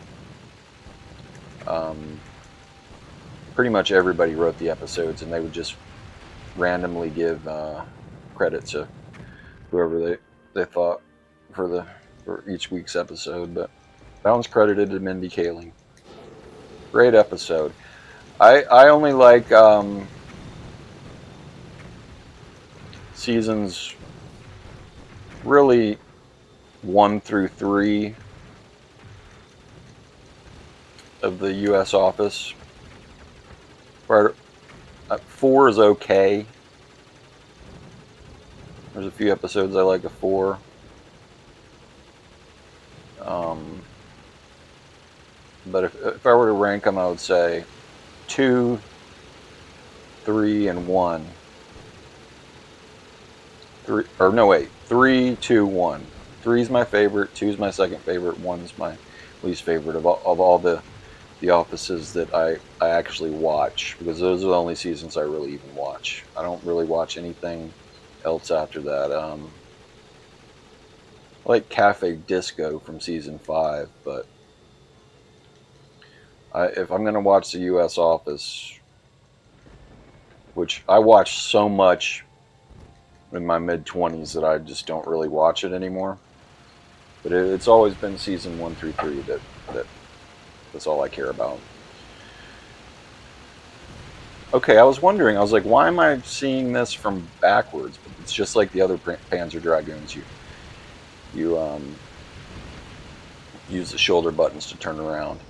pretty much everybody wrote the episodes, and they would just randomly give credit to whoever they thought for each week's episode. But that one's credited to Mindy Kaling. Great episode. I only like seasons really 1 through 3 of the U.S. Office. 4 is okay. There's a few episodes I like of 4. But if I were to rank them, I would say 2, 3, and 1. 3, 2, 1. 3 is my favorite. 2 is my second favorite. 1 is my least favorite of all the offices that I actually watch, because those are the only seasons I really even watch. I don't really watch anything else after that. I like Cafe Disco from season 5, but if I'm going to watch the U.S. Office, which I watched so much in my mid-20s that I just don't really watch it anymore. But it's always been season 1 through 3 that's all I care about. Okay, I was wondering. I was like, why am I seeing this from backwards? But it's just like the other Panzer Dragoons. You use the shoulder buttons to turn around.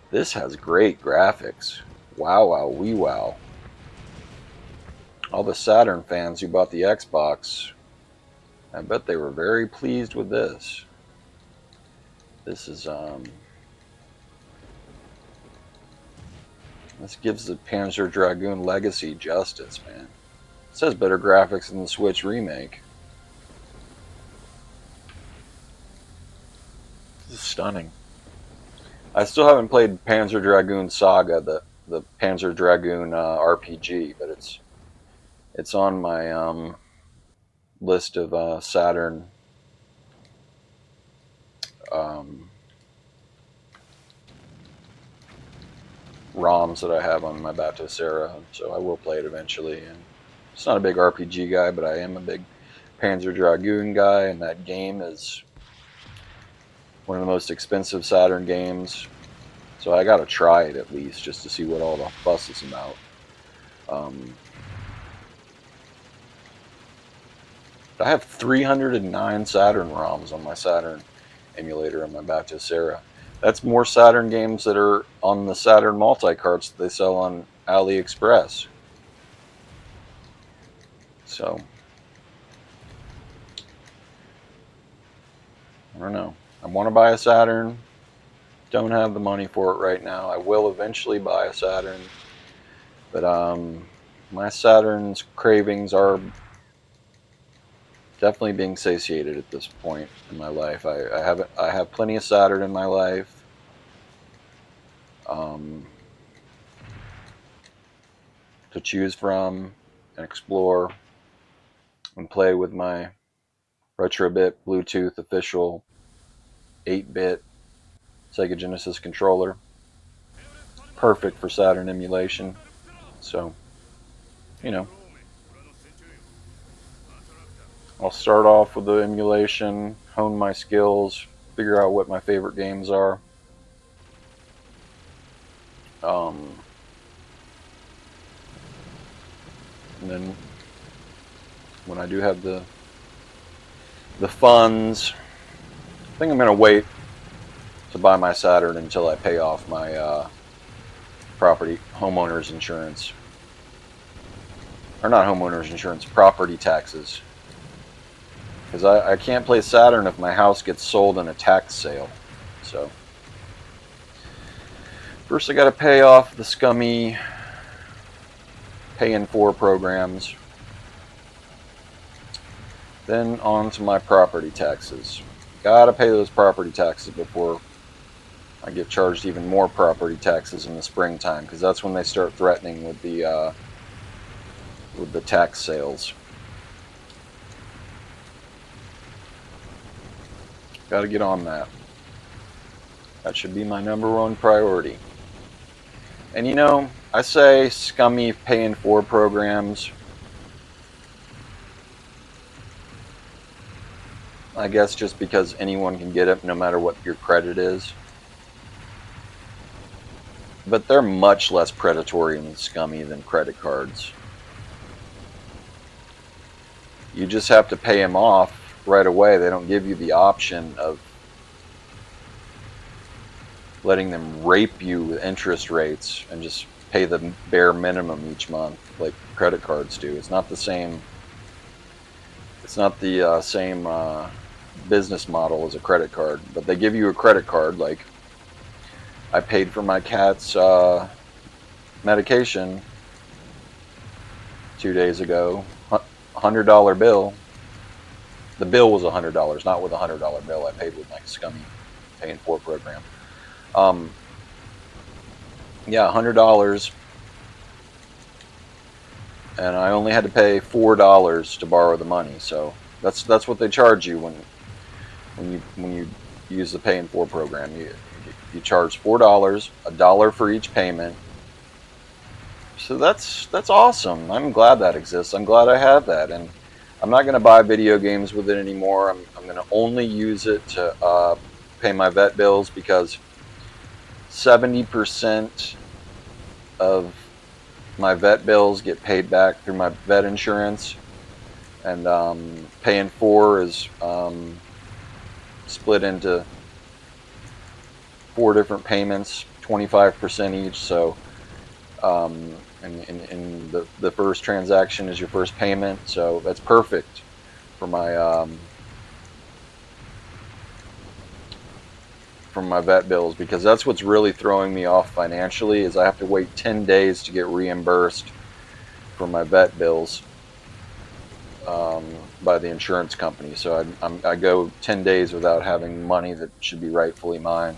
This has great graphics. Wow, wow, wee wow. All the Saturn fans who bought the Xbox, I bet they were very pleased with this. This is this gives the Panzer Dragoon Legacy justice, man. It says better graphics than the Switch remake. This is stunning. I still haven't played Panzer Dragoon Saga, the Panzer Dragoon RPG, but it's on my list of Saturn ROMs that I have on my Batocera, so I will play it eventually. And it's not a big RPG guy, but I am a big Panzer Dragoon guy, and that game is one of the most expensive Saturn games, so I gotta try it at least just to see what all the fuss is about. I have 309 Saturn ROMs on my Saturn emulator on my Batocera. That's more Saturn games that are on the Saturn multi-carts that they sell on AliExpress. So, I don't know. I want to buy a Saturn. Don't have the money for it right now. I will eventually buy a Saturn. But my Saturn's cravings are definitely being satiated at this point in my life. I have plenty of Saturn in my life. To choose from and explore and play with my Retrobit Bluetooth official 8-bit Sega Genesis controller. Perfect for Saturn emulation. So, you know, I'll start off with the emulation, hone my skills, figure out what my favorite games are. And then when I do have the funds, I think I'm going to wait to buy my Saturn until I pay off my homeowner's insurance. Or not homeowner's insurance, property taxes. Because I can't play Saturn if my house gets sold in a tax sale. So first I got to pay off the scummy pay-in-4 programs. Then on to my property taxes. Gotta pay those property taxes before I get charged even more property taxes in the springtime, because that's when they start threatening with the tax sales. Gotta get on that. That should be my #1 priority. And you know, I say scummy pay-in-4 programs. I guess just because anyone can get it no matter what your credit is. But they're much less predatory and scummy than credit cards. You just have to pay them off right away. They don't give you the option of letting them rape you with interest rates and just pay the bare minimum each month like credit cards do. It's not the same. It's not the same business model as a credit card, but they give you a credit card. Like I paid for my cat's medication 2 days ago, $100 bill. The bill was $100, not with a $100 bill. I paid with my scummy pay-in-4 program. Yeah, $100, and I only had to pay $4 to borrow the money. So that's what they charge you when you use the pay-in-4 program. You charge $4, $1 for each payment. So that's awesome. I'm glad that exists. I'm glad I have that, and I'm not going to buy video games with it anymore. I'm going to only use it to pay my vet bills, because 70% of my vet bills get paid back through my vet insurance, and paying 4 is split into 4 different payments, 25% each. So and the first transaction is your first payment, so that's perfect for my vet bills, because that's what's really throwing me off financially, is I have to wait 10 days to get reimbursed for my vet bills by the insurance company. So I go 10 days without having money that should be rightfully mine.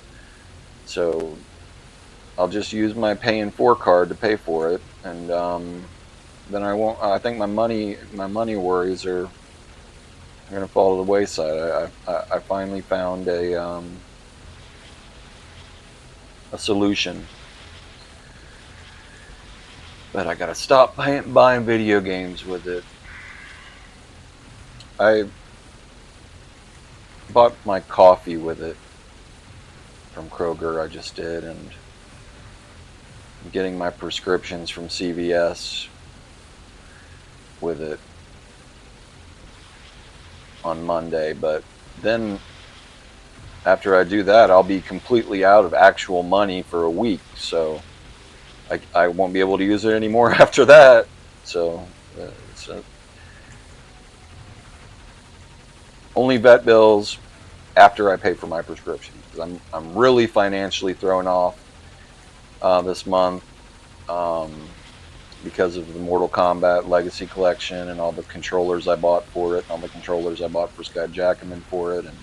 So I'll just use my Pay in 4 card to pay for it, and then I won't. I think my money worries are going to fall to the wayside. I finally found a solution, but I gotta stop buying video games with it. I bought my coffee with it from Kroger. I just did, and I'm getting my prescriptions from CVS with it on Monday. But then after I do that, I'll be completely out of actual money for a week, so I won't be able to use it anymore after that. So only vet bills after I pay for my prescription, because I'm really financially thrown off this month because of the Mortal Kombat Legacy Collection and all the controllers I bought for it, and all the controllers I bought for Scott Jackaman for it, and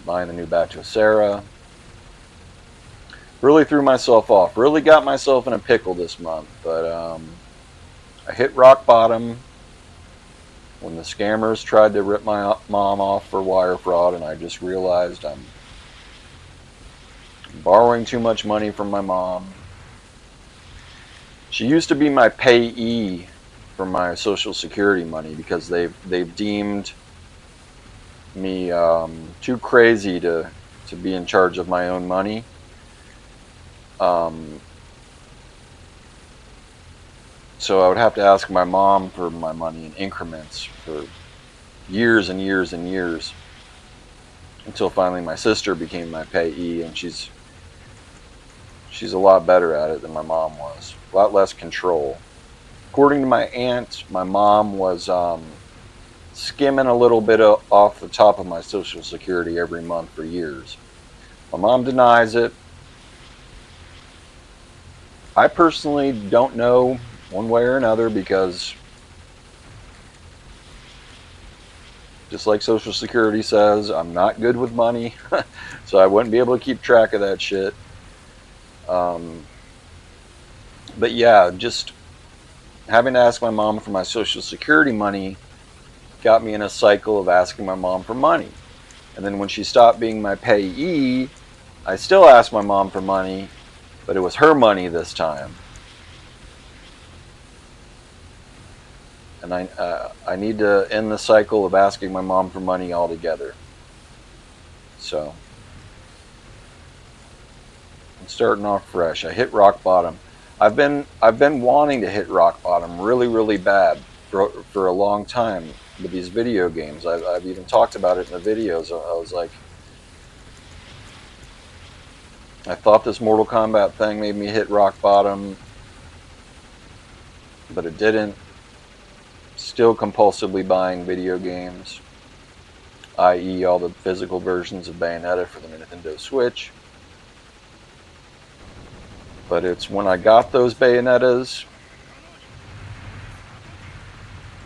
buying the new batch of Sarah. Really threw myself off. Really got myself in a pickle this month. But I hit rock bottom when the scammers tried to rip my mom off for wire fraud, and I just realized I'm borrowing too much money from my mom. She used to be my payee for my Social Security money, because they've deemed me too crazy to be in charge of my own money. So I would have to ask my mom for my money in increments for years and years and years, until finally my sister became my payee, and she's a lot better at it than my mom was. A lot less control. According to my aunt, my mom was skimming a little bit off the top of my Social Security every month for years. My mom denies it. I personally don't know one way or another, because just like Social Security says, I'm not good with money, so I wouldn't be able to keep track of that shit. But yeah, just having to ask my mom for my Social Security money got me in a cycle of asking my mom for money. And then when she stopped being my payee, I still asked my mom for money, but it was her money this time. And I need to end the cycle of asking my mom for money altogether. So I'm starting off fresh. I hit rock bottom. I've been wanting to hit rock bottom really, really bad for a long time with these video games. I've even talked about it in the videos. I was like, I thought this Mortal Kombat thing made me hit rock bottom, but it didn't. Still compulsively buying video games, i.e. all the physical versions of Bayonetta for the Nintendo Switch. But it's when I got those Bayonettas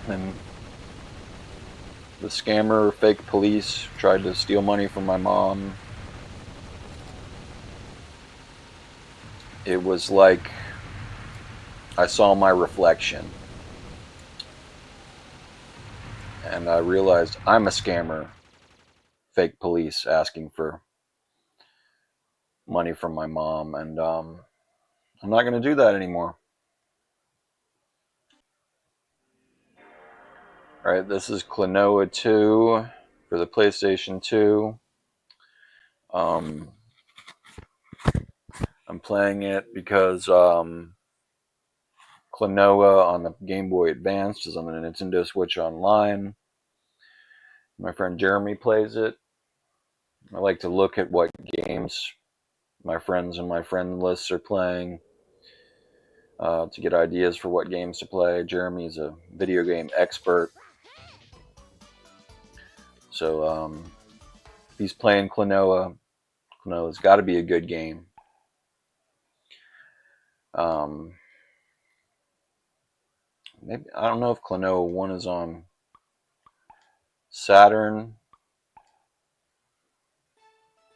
and the scammer fake police tried to steal money from my mom, it was like I saw my reflection. And I realized I'm a scammer, fake police asking for money from my mom, and I'm not going to do that anymore. Alright, this is Klonoa 2 for the PlayStation 2. I'm playing it because Klonoa on the Game Boy Advance is on the Nintendo Switch Online. My friend Jeremy plays it. I like to look at what games my friends and my friend lists are playing to get ideas for what games to play. Jeremy's a video game expert. So he's playing Klonoa. Klonoa's got to be a good game. Maybe I don't know if Klonoa 1 is on Saturn. I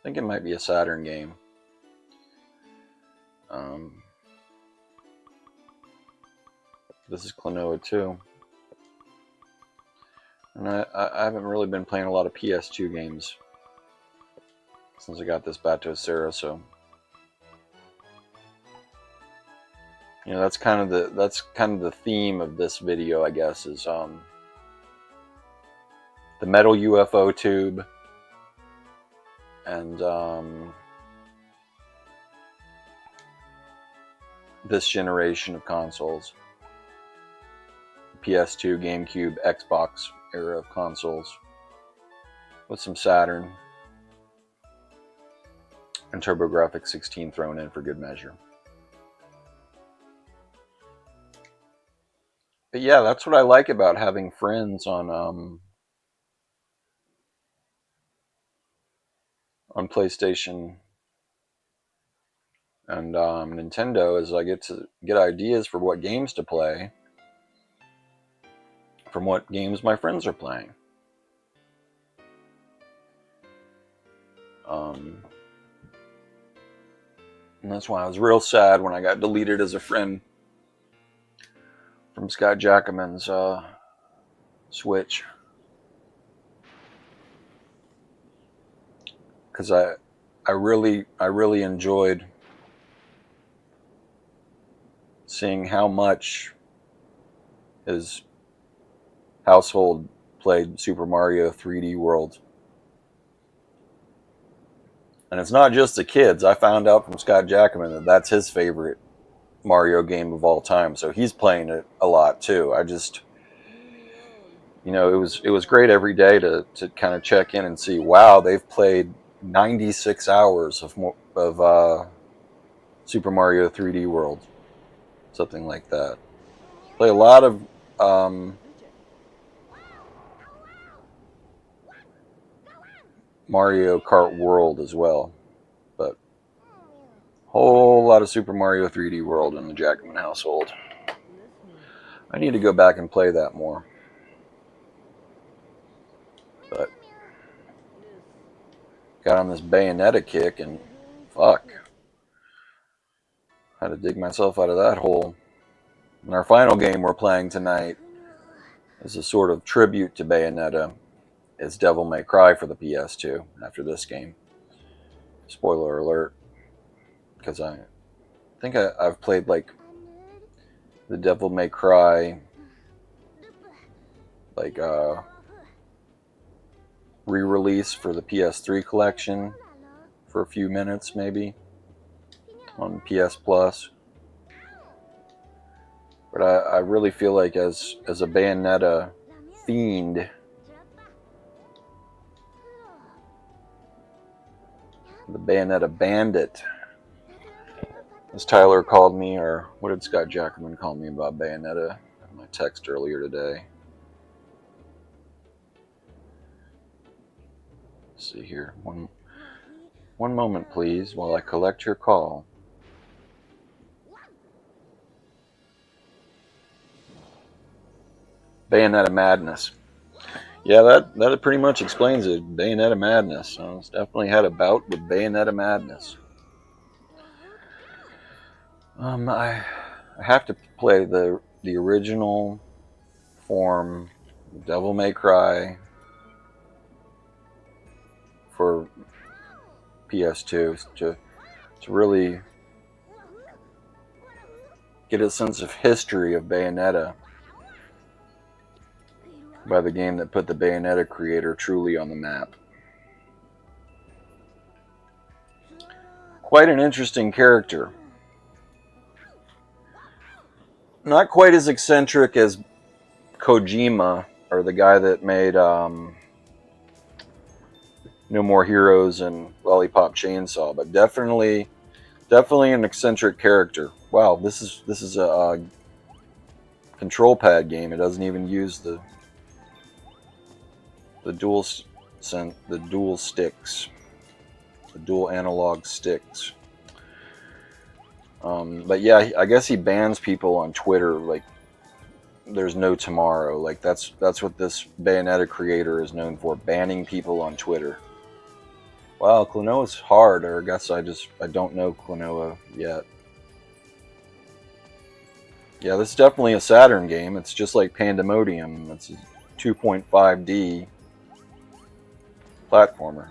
think it might be a Saturn game. This is Klonoa 2. And I haven't really been playing a lot of PS2 games since I got this Batocera, so you know that's kind of the theme of this video, I guess, is the metal UFO tube and this generation of consoles. PS2, GameCube, Xbox era of consoles with some Saturn and TurboGrafx 16 thrown in for good measure. But yeah, that's what I like about having friends on PlayStation and Nintendo, is I get to get ideas for what games to play from what games my friends are playing. And that's why I was real sad when I got deleted as a friend from Scott Jackaman's Switch. Because I really enjoyed seeing how much his household played Super Mario 3D World. And it's not just the kids. I found out from Scott Jackaman that that's his favorite Mario game of all time. So he's playing it a lot too. I just, you know, it was great every day to kind of check in and see, wow, they've played 96 hours of Super Mario 3D World. Something like that. Play a lot of Mario Kart World as well, but whole lot of Super Mario 3D World in the Jackman household. I need to go back and play that more, but got on this Bayonetta kick and fuck, had to dig myself out of that hole. And our final game we're playing tonight is a sort of tribute to Bayonetta. It's Devil May Cry for the PS2 after this game. Spoiler alert, because I think I've played like the Devil May Cry like re-release for the PS3 collection for a few minutes maybe on PS Plus. But I really feel like as a Bayonetta fiend, the Bayonetta bandit, as Tyler called me, or what did Scott Jackaman call me about Bayonetta in my text earlier today? Let's see here. One moment, please, while I collect your call. Bayonetta madness. Yeah, that pretty much explains it. Bayonetta madness. I definitely had a bout with Bayonetta madness. I have to play the original form, Devil May Cry, for PS2 to really get a sense of history of Bayonetta by the game that put the Bayonetta creator truly on the map. Quite an interesting character. Not quite as eccentric as Kojima, or the guy that made No More Heroes and Lollipop Chainsaw, but definitely an eccentric character. Wow, this is a control pad game. It doesn't even use the dual sticks, the dual analog sticks. But yeah, I guess he bans people on Twitter like there's no tomorrow. Like that's what this Bayonetta creator is known for, banning people on Twitter. Wow, Klonoa's hard, or I guess I don't know Klonoa yet. Yeah, this is definitely a Saturn game. It's just like Pandemonium. It's a 2.5D platformer.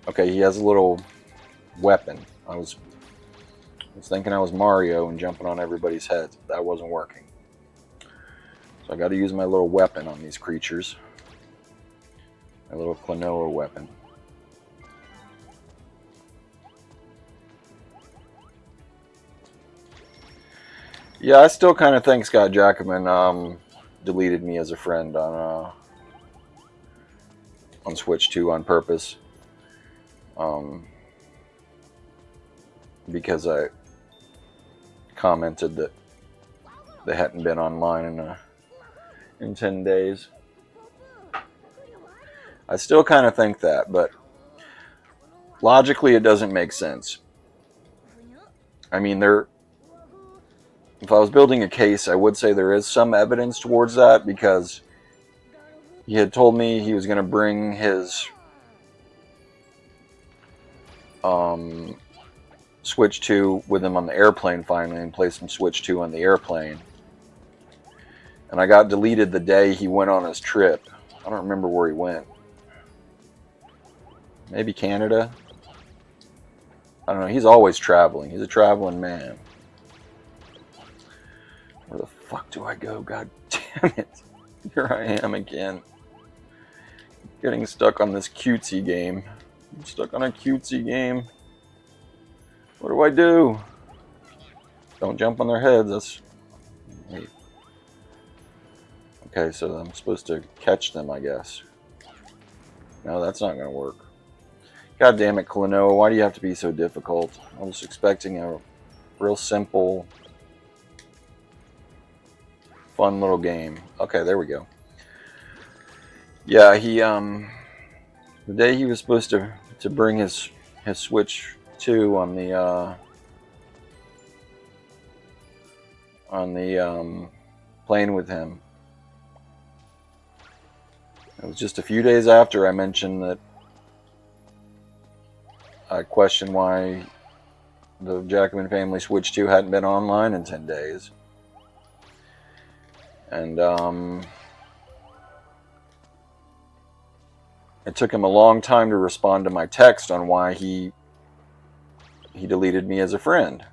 Okay, he has a little weapon. I was thinking I was Mario and jumping on everybody's heads, but that wasn't working. So I got to use my little weapon on these creatures. My little Klonoa weapon. Yeah, I still kind of think Scott Jackman deleted me as a friend on Switch 2 on purpose. Because I commented that they hadn't been online in 10 days. I still kind of think that, but logically it doesn't make sense. I mean, if I was building a case, I would say there is some evidence towards that, because he had told me he was going to bring his Switch 2 with him on the airplane finally and play some Switch 2 on the airplane. And I got deleted the day he went on his trip. I don't remember where he went. Maybe Canada? I don't know. He's always traveling. He's a traveling man. Where the fuck do I go? God damn it. Here I am again. Getting stuck on this cutesy game. I'm stuck on a cutesy game. What do I do? Don't jump on their heads. That's... Wait. Okay, so I'm supposed to catch them, I guess. No, that's not going to work. God damn it, Klonoa. Why do you have to be so difficult? I was expecting a real simple, fun little game. Okay, there we go. Yeah, he the day he was supposed to bring his Switch 2 on the plane with him. It was just a few days after I mentioned that I questioned why the Jackman family Switch 2 hadn't been online in 10 days. And it took him a long time to respond to my text on why he deleted me as a friend.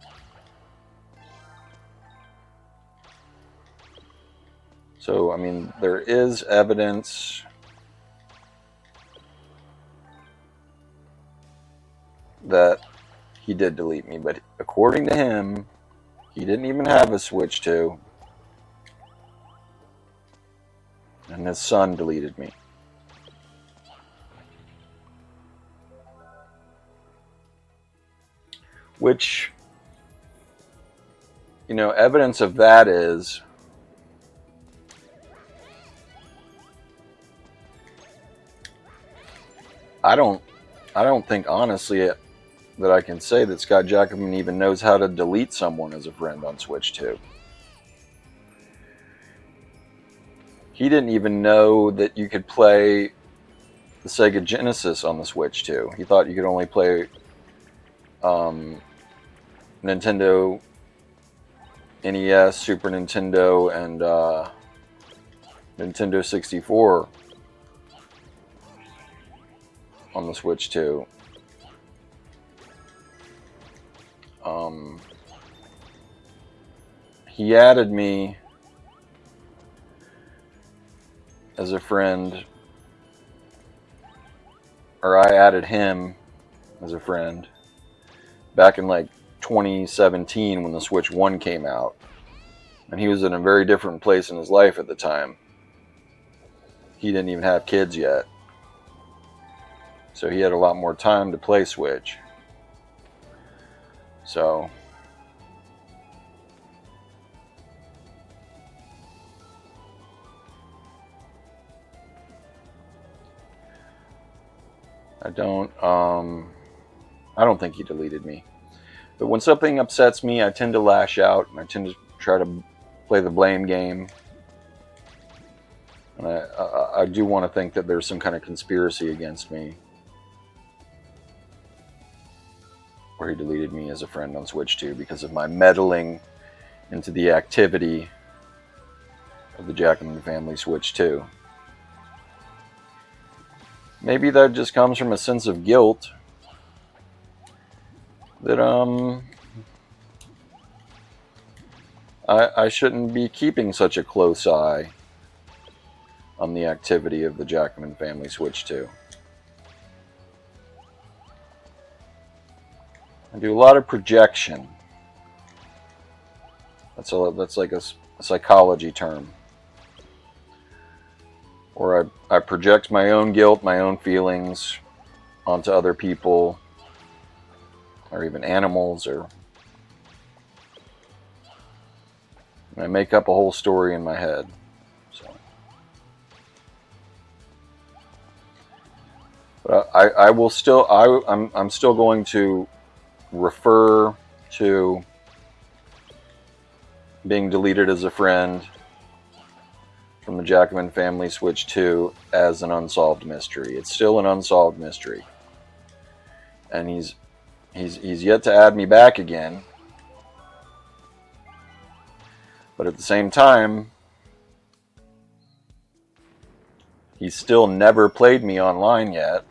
So, I mean, there is evidence that he did delete me, but according to him, he didn't even have a Switch 2, and his son deleted me. Which, you know, evidence of that is I don't think honestly that I can say that Scott Jackman even knows how to delete someone as a friend on Switch 2. He didn't even know that you could play the Sega Genesis on the Switch 2. He thought you could only play Nintendo NES, Super Nintendo, and Nintendo 64 on the Switch 2. He added me as a friend, or I added him as a friend back in like 2017 when the Switch 1 came out. And he was in a very different place in his life at the time. He didn't even have kids yet. So he had a lot more time to play Switch. So I don't think he deleted me. But when something upsets me, I tend to lash out and I tend to try to play the blame game. And I do want to think that there's some kind of conspiracy against me, where he deleted me as a friend on Switch 2 because of my meddling into the activity of the Jackman family Switch 2. Maybe that just comes from a sense of guilt that I shouldn't be keeping such a close eye on the activity of the Jackman family Switch 2. I do a lot of projection. That's like a psychology term. Or I project my own guilt, my own feelings onto other people, or even animals, or I make up a whole story in my head. So, but I will still I'm still going to refer to being deleted as a friend from the Jackman family Switch 2 as an unsolved mystery. It's still an unsolved mystery, and he's yet to add me back again. But at the same time, he's still never played me online yet.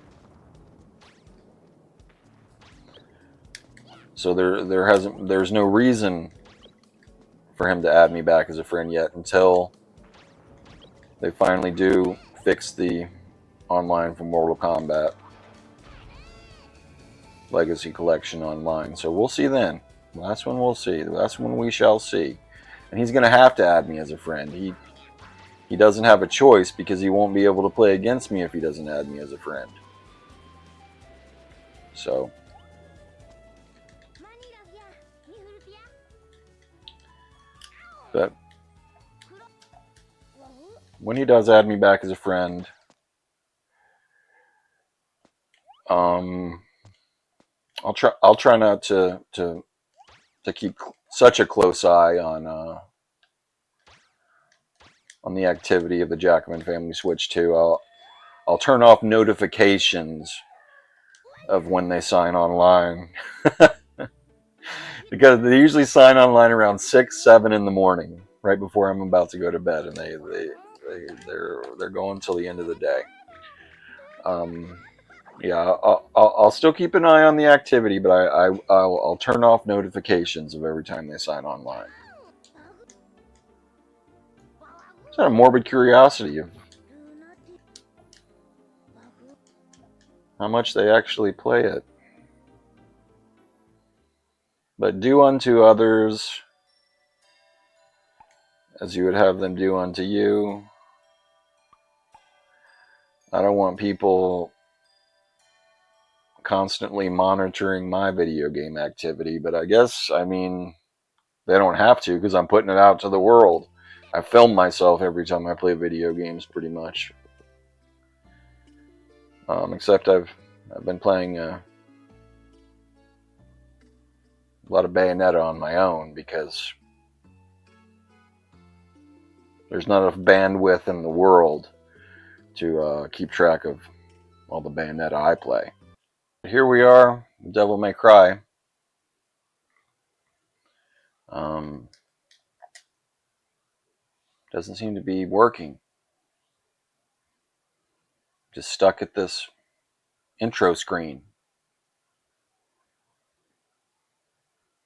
So there's no reason for him to add me back as a friend yet until they finally do fix the online for Mortal Kombat Legacy Collection online. So we'll see then. That's when we'll see. That's when we shall see. And he's going to have to add me as a friend. He doesn't have a choice because he won't be able to play against me if he doesn't add me as a friend. So but when he does add me back as a friend, I'll try not to keep such a close eye on the activity of the Jackman family Switch 2. I'll turn off notifications of when they sign online. Because they usually sign online around 6, 7 in the morning, right before I'm about to go to bed, and they're going till the end of the day. Yeah, I'll still keep an eye on the activity, but I'll turn off notifications of every time they sign online. It's not a morbid curiosity of how much they actually play it. But do unto others as you would have them do unto you. I don't want people constantly monitoring my video game activity, but I guess, I mean, they don't have to because I'm putting it out to the world. I film myself every time I play video games, pretty much. Except I've been playing a lot of Bayonetta on my own because there's not enough bandwidth in the world to keep track of all the Bayonetta I play. Here we are, Devil May Cry. Doesn't seem to be working. Just stuck at this intro screen.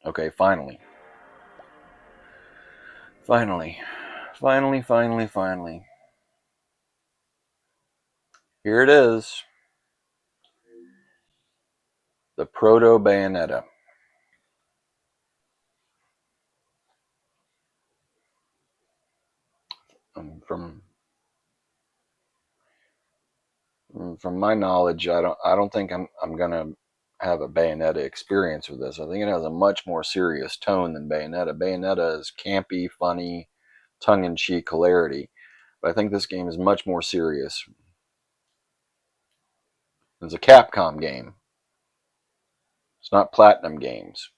Okay, finally. Finally. Here it is. The Proto Bayonetta. From my knowledge, I don't think I'm gonna have a Bayonetta experience with this. I think it has a much more serious tone than Bayonetta. Bayonetta is campy, funny, tongue-in-cheek hilarity, but I think this game is much more serious. It's a Capcom game. It's not Platinum Games.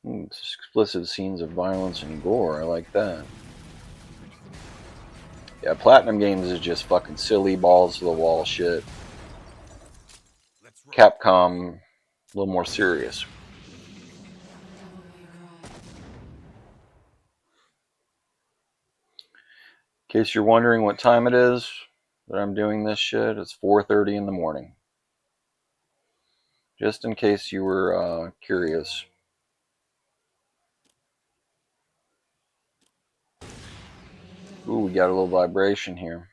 Explicit scenes of violence and gore. I like that. Yeah, Platinum Games is just fucking silly balls to the wall shit. Capcom, a little more serious. In case you're wondering what time it is that I'm doing this shit, it's 4:30 in the morning. Just in case you were curious. Ooh, we got a little vibration here.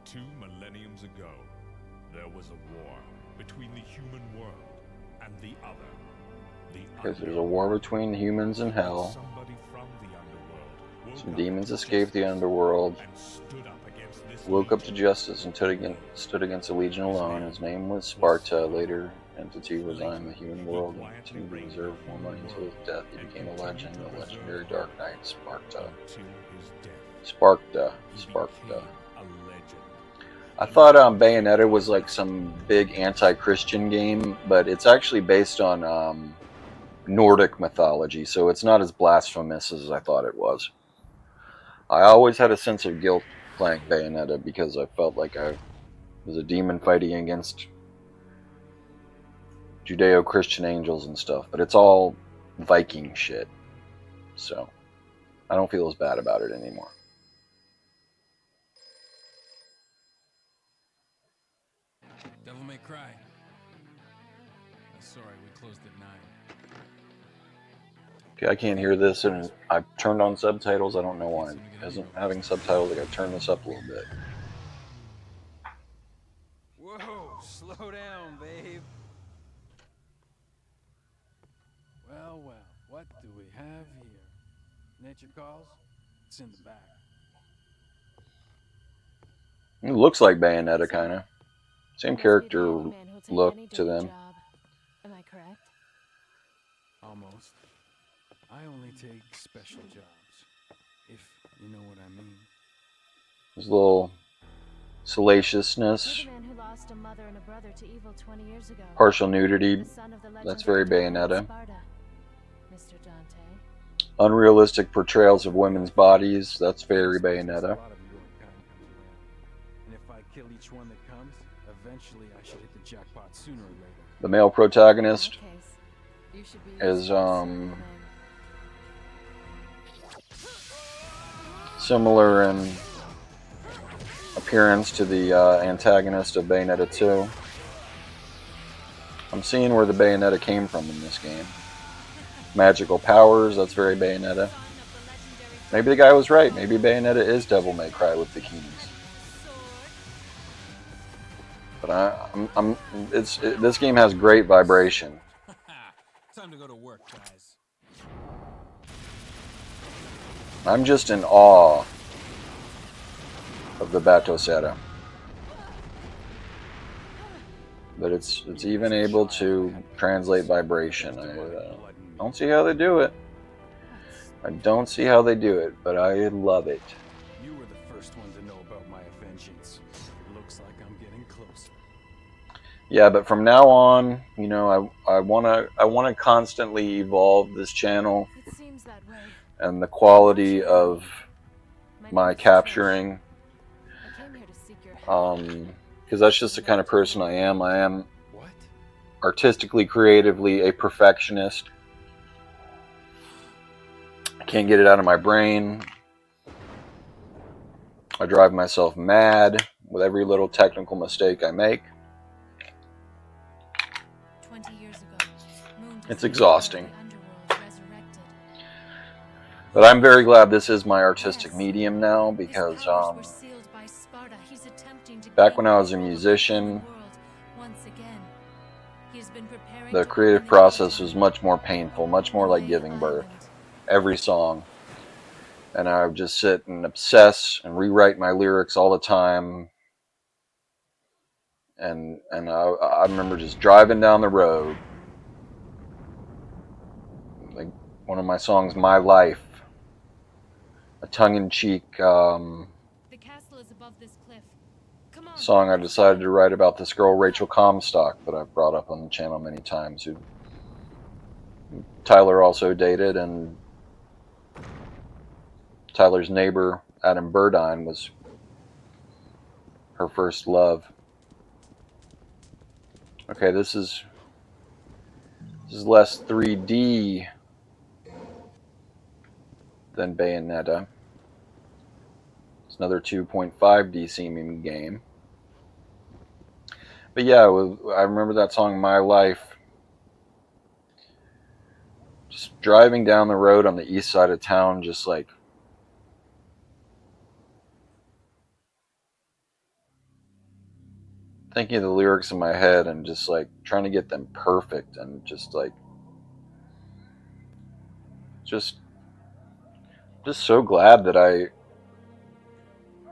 2 millenniums ago, there was a war between the human world and the other. Because there's a war between humans and hell. Some demons escaped the underworld, woke up to justice, and stood against a legion alone. His name was Sparta. Later, entity resigned the human world and continued to reserve more money until his death. He became a legend, a legendary Dark Knight, Sparta. I thought Bayonetta was like some big anti-Christian game, but it's actually based on Nordic mythology, so it's not as blasphemous as I thought it was. I always had a sense of guilt playing Bayonetta because I felt like I was a demon fighting against Judeo-Christian angels and stuff, but it's all Viking shit, so I don't feel as bad about it anymore. Devil May Cry. Sorry, we closed at 9. Okay, I can't hear this, and I turned on subtitles. I don't know why. Isn't having subtitles, I gotta turn this up a little bit. Whoa, slow down, babe. Well, what do we have here? Nature calls? It's in the back. It looks like Bayonetta, kind of. Same character look to them. Am I correct? Almost. I only take special jobs, if you know what I mean. There's a little salaciousness, partial nudity. That's very Bayonetta. Unrealistic portrayals of women's bodies. That's very Bayonetta. And if I kill each one that comes, eventually I should hit the jackpot sooner or later. The male protagonist is similar in appearance to the antagonist of Bayonetta 2. I'm seeing where the Bayonetta came from in this game. Magical powers, that's very Bayonetta. Maybe the guy was right. Maybe Bayonetta is Devil May Cry with bikinis. But this game has great vibration. Time to go to work, guys. I'm just in awe of the Batosera. But it's even able to translate vibration. I don't see how they do it. I don't see how they do it, but I love it. You were the first one to know about my vengeance. Looks like I'm getting closer. Yeah, but from now on, you know, I wanna constantly evolve this channel and the quality of my capturing. Because that's just the kind of person I am. I am artistically, creatively a perfectionist. I can't get it out of my brain. I drive myself mad with every little technical mistake I make. 20 years ago, it's exhausting. But I'm very glad this is my artistic medium now, because back when I was a musician, the creative process was much more painful, much more like giving birth. Every song. And I would just sit and obsess and rewrite my lyrics all the time. And I remember just driving down the road, like one of my songs, "My Life," a tongue-in-cheek The castle is above this cliff. Come on. song I decided to write about this girl Rachel Comstock that I've brought up on the channel many times, who Tyler also dated, and Tyler's neighbor Adam Burdine was her first love. Okay, this is less 3D than Bayonetta. It's another 2.5D seeming game. But yeah, I remember that song, "My Life." Just driving down the road on the east side of town, just like thinking of the lyrics in my head and just like trying to get them perfect, and just so glad that I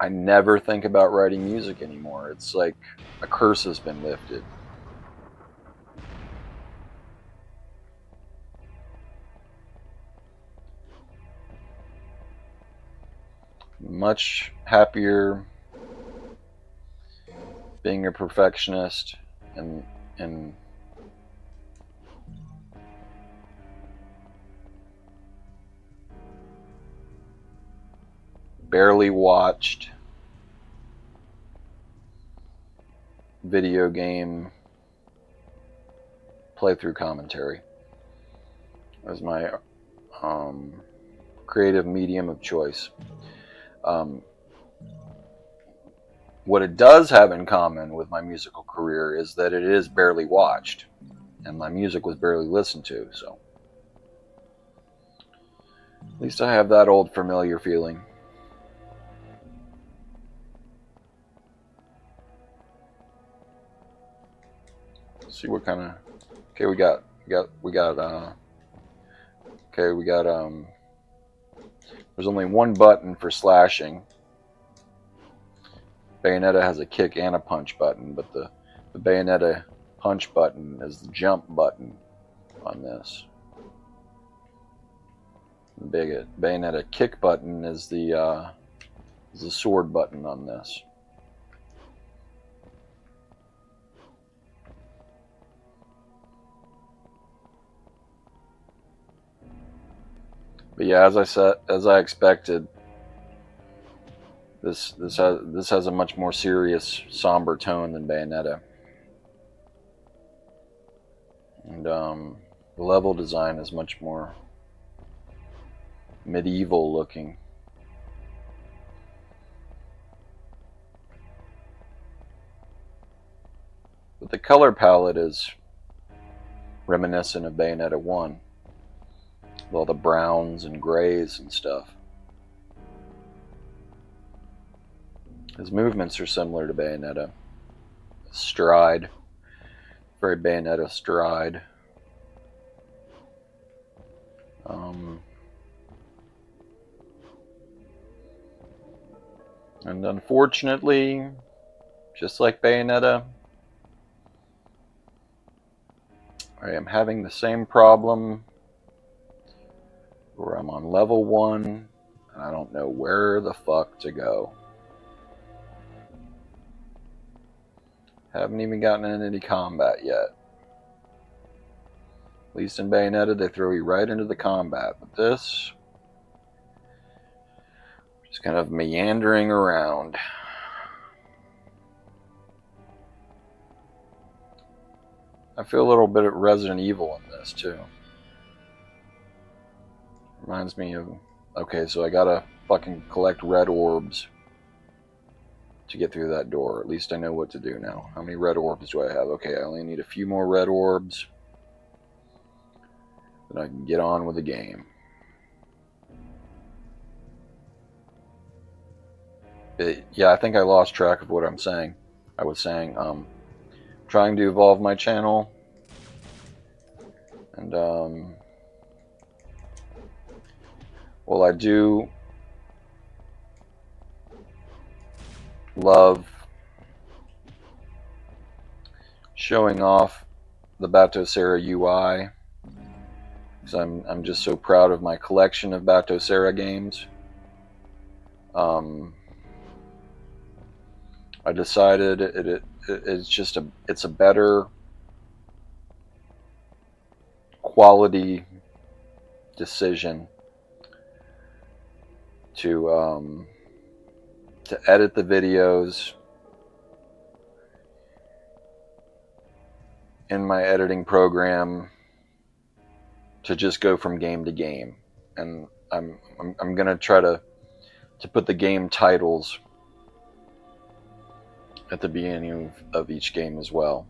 never think about writing music anymore. It's like a curse has been lifted. Much happier being a perfectionist and barely watched video game playthrough commentary as my creative medium of choice. What it does have in common with my musical career is that it is barely watched, and my music was barely listened to, so at least I have that old familiar feeling. Let's see what kind of... Okay, we got there's only one button for slashing. Bayonetta has a kick and a punch button, but the Bayonetta punch button is the jump button on this. The big Bayonetta kick button is the sword button on this. But yeah, as I expected, this has a much more serious, somber tone than Bayonetta, and the level design is much more medieval looking. But the color palette is reminiscent of Bayonetta 1. With all the browns and grays and stuff. His movements are similar to Bayonetta. Stride. Very Bayonetta stride. And unfortunately, just like Bayonetta, I am having the same problem where I'm on level 1 and I don't know where the fuck to go. Haven't even gotten into any combat yet. At least in Bayonetta they throw you right into the combat, but this, just kind of meandering around. I feel a little bit of Resident Evil in this too. Reminds me of... Okay, so I gotta fucking collect red orbs to get through that door. At least I know what to do now. How many red orbs do I have? Okay, I only need a few more red orbs. Then I can get on with the game. Yeah, I think I lost track of what I'm saying. I was saying, trying to evolve my channel And well, I do love showing off the Batocera UI, because I'm just so proud of my collection of Batocera games. I decided it's a better quality decision to edit the videos in my editing program to just go from game to game, and I'm gonna try to put the game titles at the beginning of each game as well,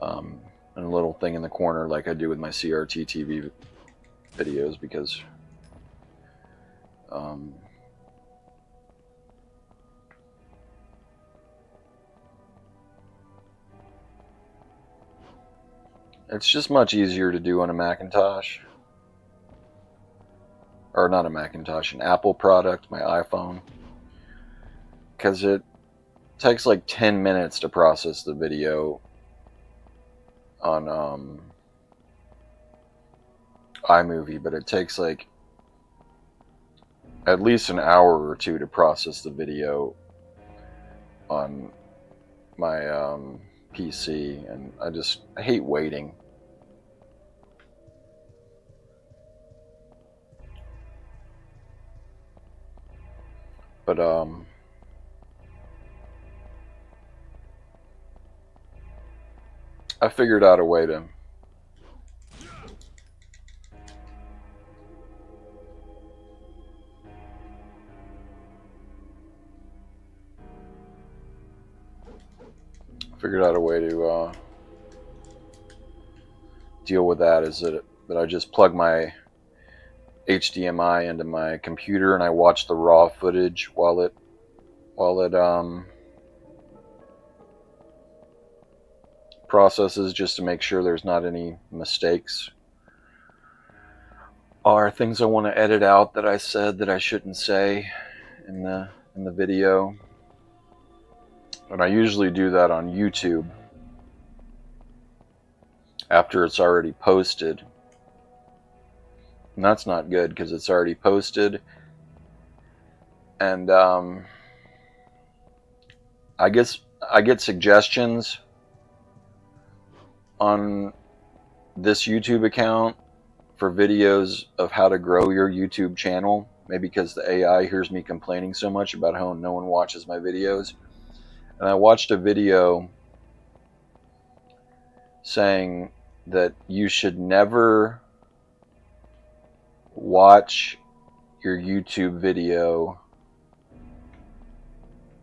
and a little thing in the corner like I do with my CRT TV videos, because it's just much easier to do on a Macintosh. Or not a Macintosh, an Apple product, my iPhone. Because it takes like 10 minutes to process the video on iMovie, but it takes like at least an hour or two to process the video on my PC, and I hate waiting. But I figured out a way to deal with that. Is that I just plug my HDMI into my computer and I watch the raw footage while it processes, just to make sure there's not any mistakes or things I want to edit out that I said that I shouldn't say in the video. And I usually do that on YouTube after it's already posted. And that's not good because it's already posted. And I get suggestions on this YouTube account for videos of how to grow your YouTube channel. Maybe because the AI hears me complaining so much about how no one watches my videos. And I watched a video saying that you should never watch your YouTube video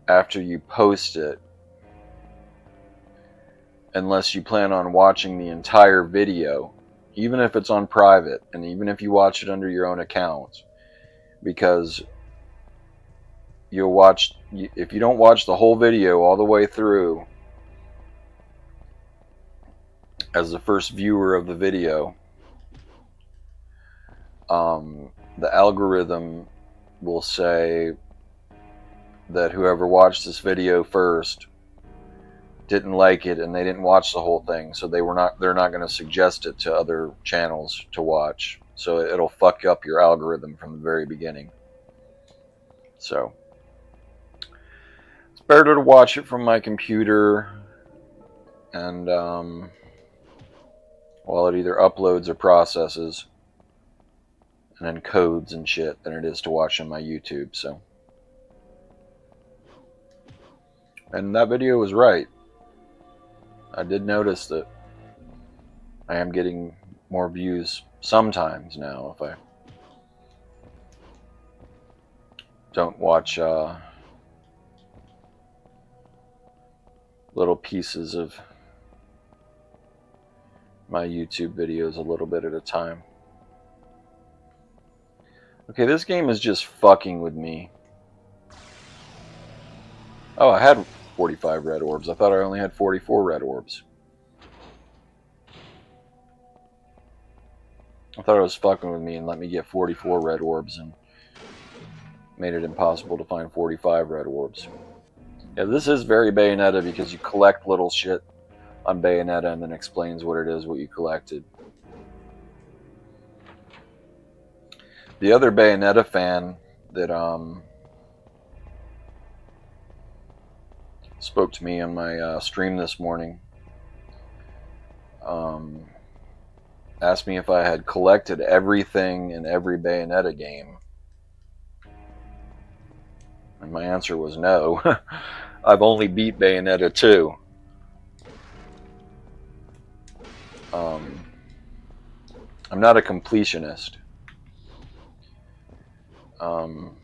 after you post it unless you plan on watching the entire video, even if it's on private and even if you watch it under your own account, because if you don't watch the whole video all the way through as the first viewer of the video, the algorithm will say that whoever watched this video first didn't like it and they didn't watch the whole thing, so they're not going to suggest it to other channels to watch. So it'll fuck up your algorithm from the very beginning. So it's better to watch it from my computer, and while it either uploads or processes and then codes and shit, than it is to watch on my YouTube. So, and that video was right. I did notice that I am getting more views sometimes now if I don't watch little pieces of my YouTube videos a little bit at a time. Okay, this game is just fucking with me. Oh, I had 45 red orbs. I thought I only had 44 red orbs. I thought it was fucking with me and let me get 44 red orbs and made it impossible to find 45 red orbs. Yeah, this is very Bayonetta because you collect little shit on Bayonetta and then explains what it is, what you collected. The other Bayonetta fan that spoke to me on my stream this morning asked me if I had collected everything in every Bayonetta game. And my answer was no. I've only beat Bayonetta 2. I'm not a completionist. And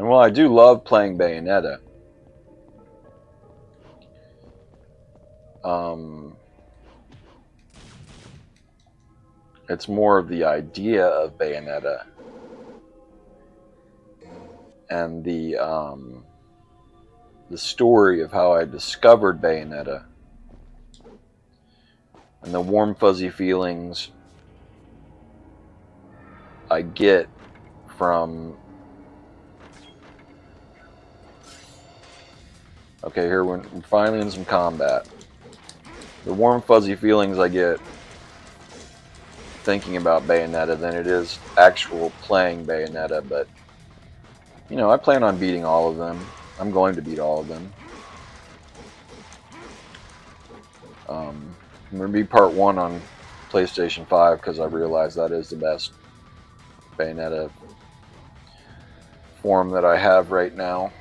while I do love playing Bayonetta, it's more of the idea of Bayonetta and the story of how I discovered Bayonetta and the warm fuzzy feelings I get from... Okay, here we're finally in some combat. The warm fuzzy feelings I get thinking about Bayonetta than it is actual playing Bayonetta, but you know, I plan on beating all of them. I'm going to beat all of them. I'm going to beat part 1 on PlayStation 5 because I realize that is the best Bayonetta form that I have right now.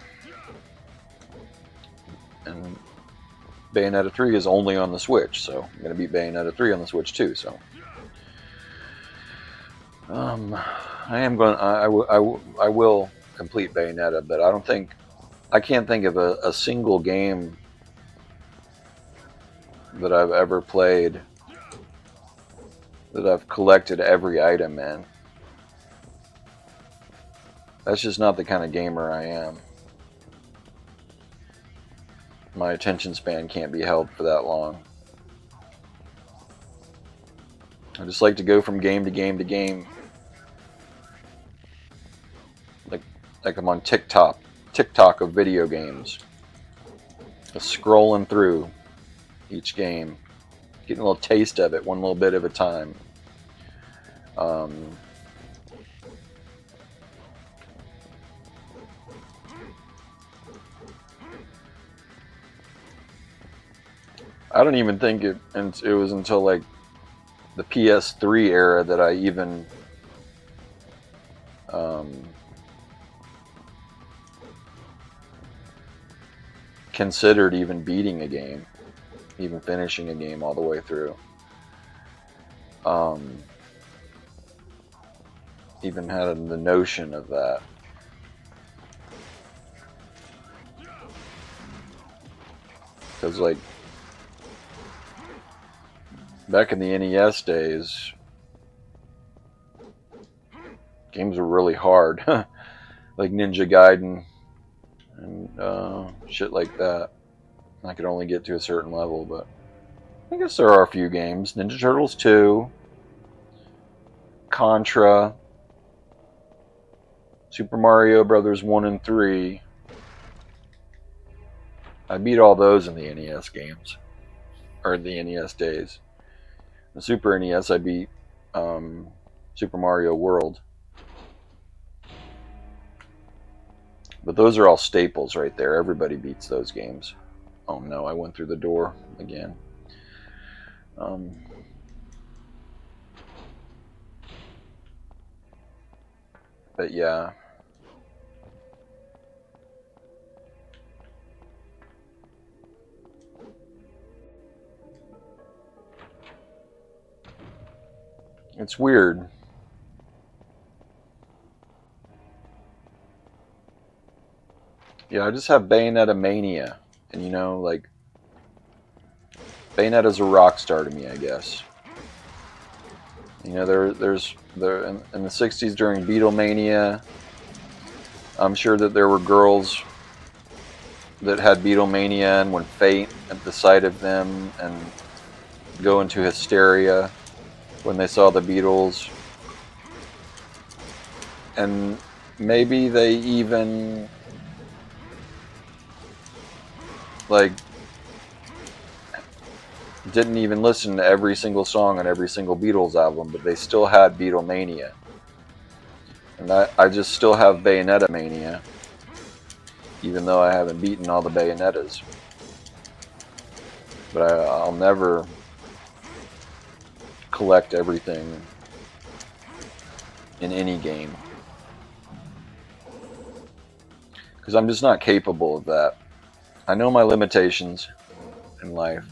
And Bayonetta 3 is only on the Switch, so I'm going to beat Bayonetta 3 on the Switch too, so... I will complete Bayonetta, but I can't think of a single game that I've ever played that I've collected every item in. That's just not the kind of gamer I am. My attention span can't be held for that long. I just like to go from game to game to game. Like I'm on TikTok of video games. Just scrolling through each game. Getting a little taste of it, one little bit at a time. I don't even think it was until like the PS3 era that I even considered even beating a game, even finishing a game all the way through. Even had the notion of that. Because like back in the NES days, games were really hard. Like Ninja Gaiden and shit like that. I could only get to a certain level, but I guess there are a few games. Ninja Turtles 2, Contra, Super Mario Brothers 1 and 3. I beat all those in the NES games, or the NES days. The Super NES, I beat Super Mario World. But those are all staples right there. Everybody beats those games. Oh no, I went through the door again. But yeah. It's weird. Yeah, I just have Bayonetta mania. And you know, like, Bayonetta's a rock star to me, I guess. You know, there's in the 60s during Beatlemania, I'm sure that there were girls that had Beatlemania and would faint at the sight of them and go into hysteria when they saw the Beatles. And maybe they even like didn't even listen to every single song on every single Beatles album, but they still had Beatlemania. And I just still have Bayonetta mania, even though I haven't beaten all the Bayonettas. But I'll never collect everything in any game, because I'm just not capable of that. I know my limitations in life,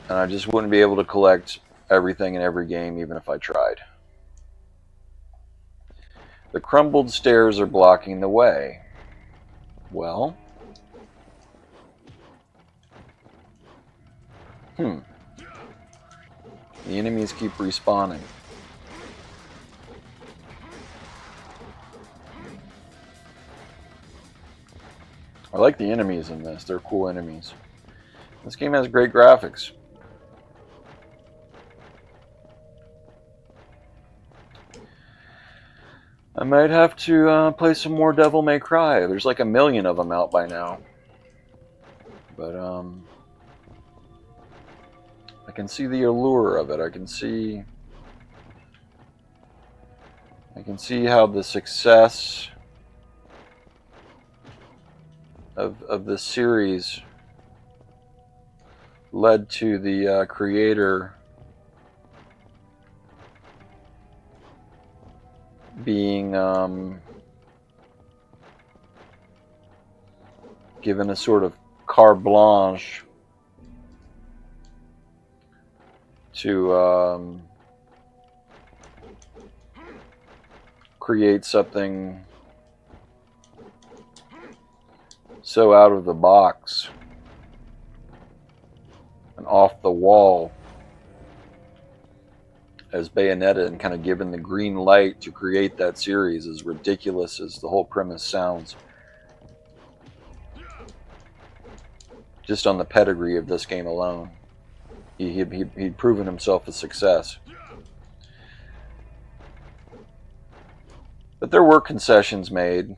and I just wouldn't be able to collect everything in every game even if I tried. The crumbled stairs are blocking the way. Well, the enemies keep respawning. I like the enemies in this. They're cool enemies. This game has great graphics. I might have to play some more Devil May Cry. There's like 1 million of them out by now. But I can see the allure of it. I can see how the success of this series led to the creator being given a sort of carte blanche to create something so out of the box and off the wall as Bayonetta, and kind of given the green light to create that series, as ridiculous as the whole premise sounds. Just on the pedigree of this game alone, he'd proven himself a success. But there were concessions made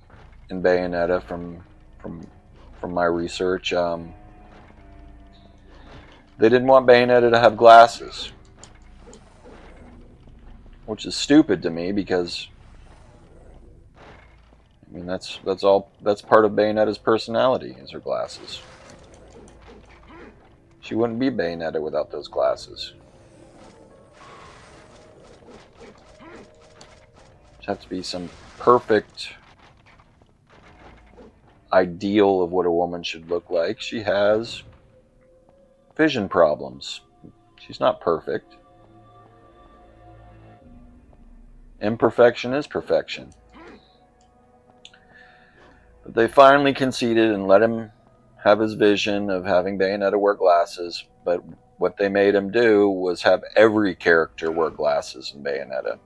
in Bayonetta from my research. They didn't want Bayonetta to have glasses, which is stupid to me, because I mean that's part of Bayonetta's personality, is her glasses. She wouldn't be Bayonetta without those glasses. There'd have to be some perfect ideal of what a woman should look like. She has vision problems. She's not perfect. Imperfection is perfection. But they finally conceded and let him have his vision of having Bayonetta wear glasses. But what they made him do was have every character wear glasses in Bayonetta.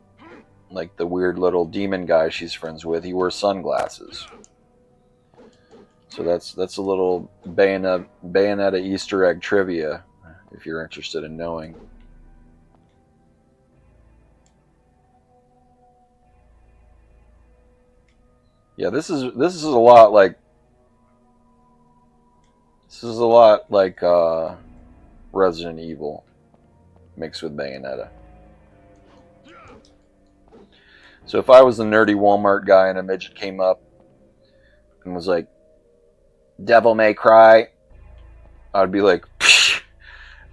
Like the weird little demon guy she's friends with, he wears sunglasses. So that's a little Bayonetta Easter egg trivia, if you're interested in knowing. Yeah, this is a lot like Resident Evil mixed with Bayonetta. So if I was the nerdy Walmart guy and a midget came up and was like, Devil May Cry, I'd be like,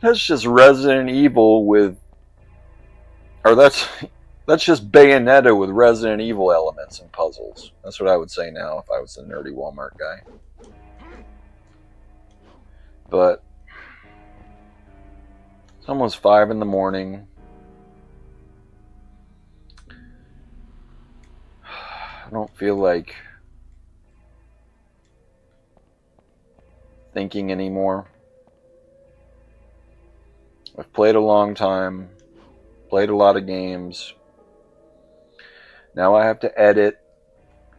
that's just Resident Evil with, or that's just Bayonetta with Resident Evil elements and puzzles. That's what I would say now if I was the nerdy Walmart guy. But it's almost 5 in the morning. I don't feel like thinking anymore. I've played a long time, played a lot of games. Now I have to edit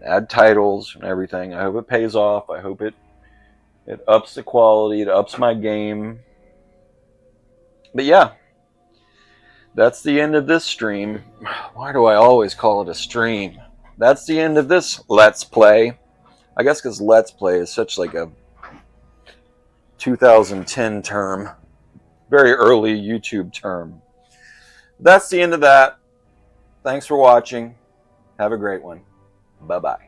add titles and everything. I hope it pays off. I hope it ups the quality. It ups my game. But yeah, that's the end of this stream. Why do I always call it a stream? That's the end of this Let's Play. I guess because Let's Play is such like a 2010 term. Very early YouTube term. That's the end of that. Thanks for watching. Have a great one. Bye-bye.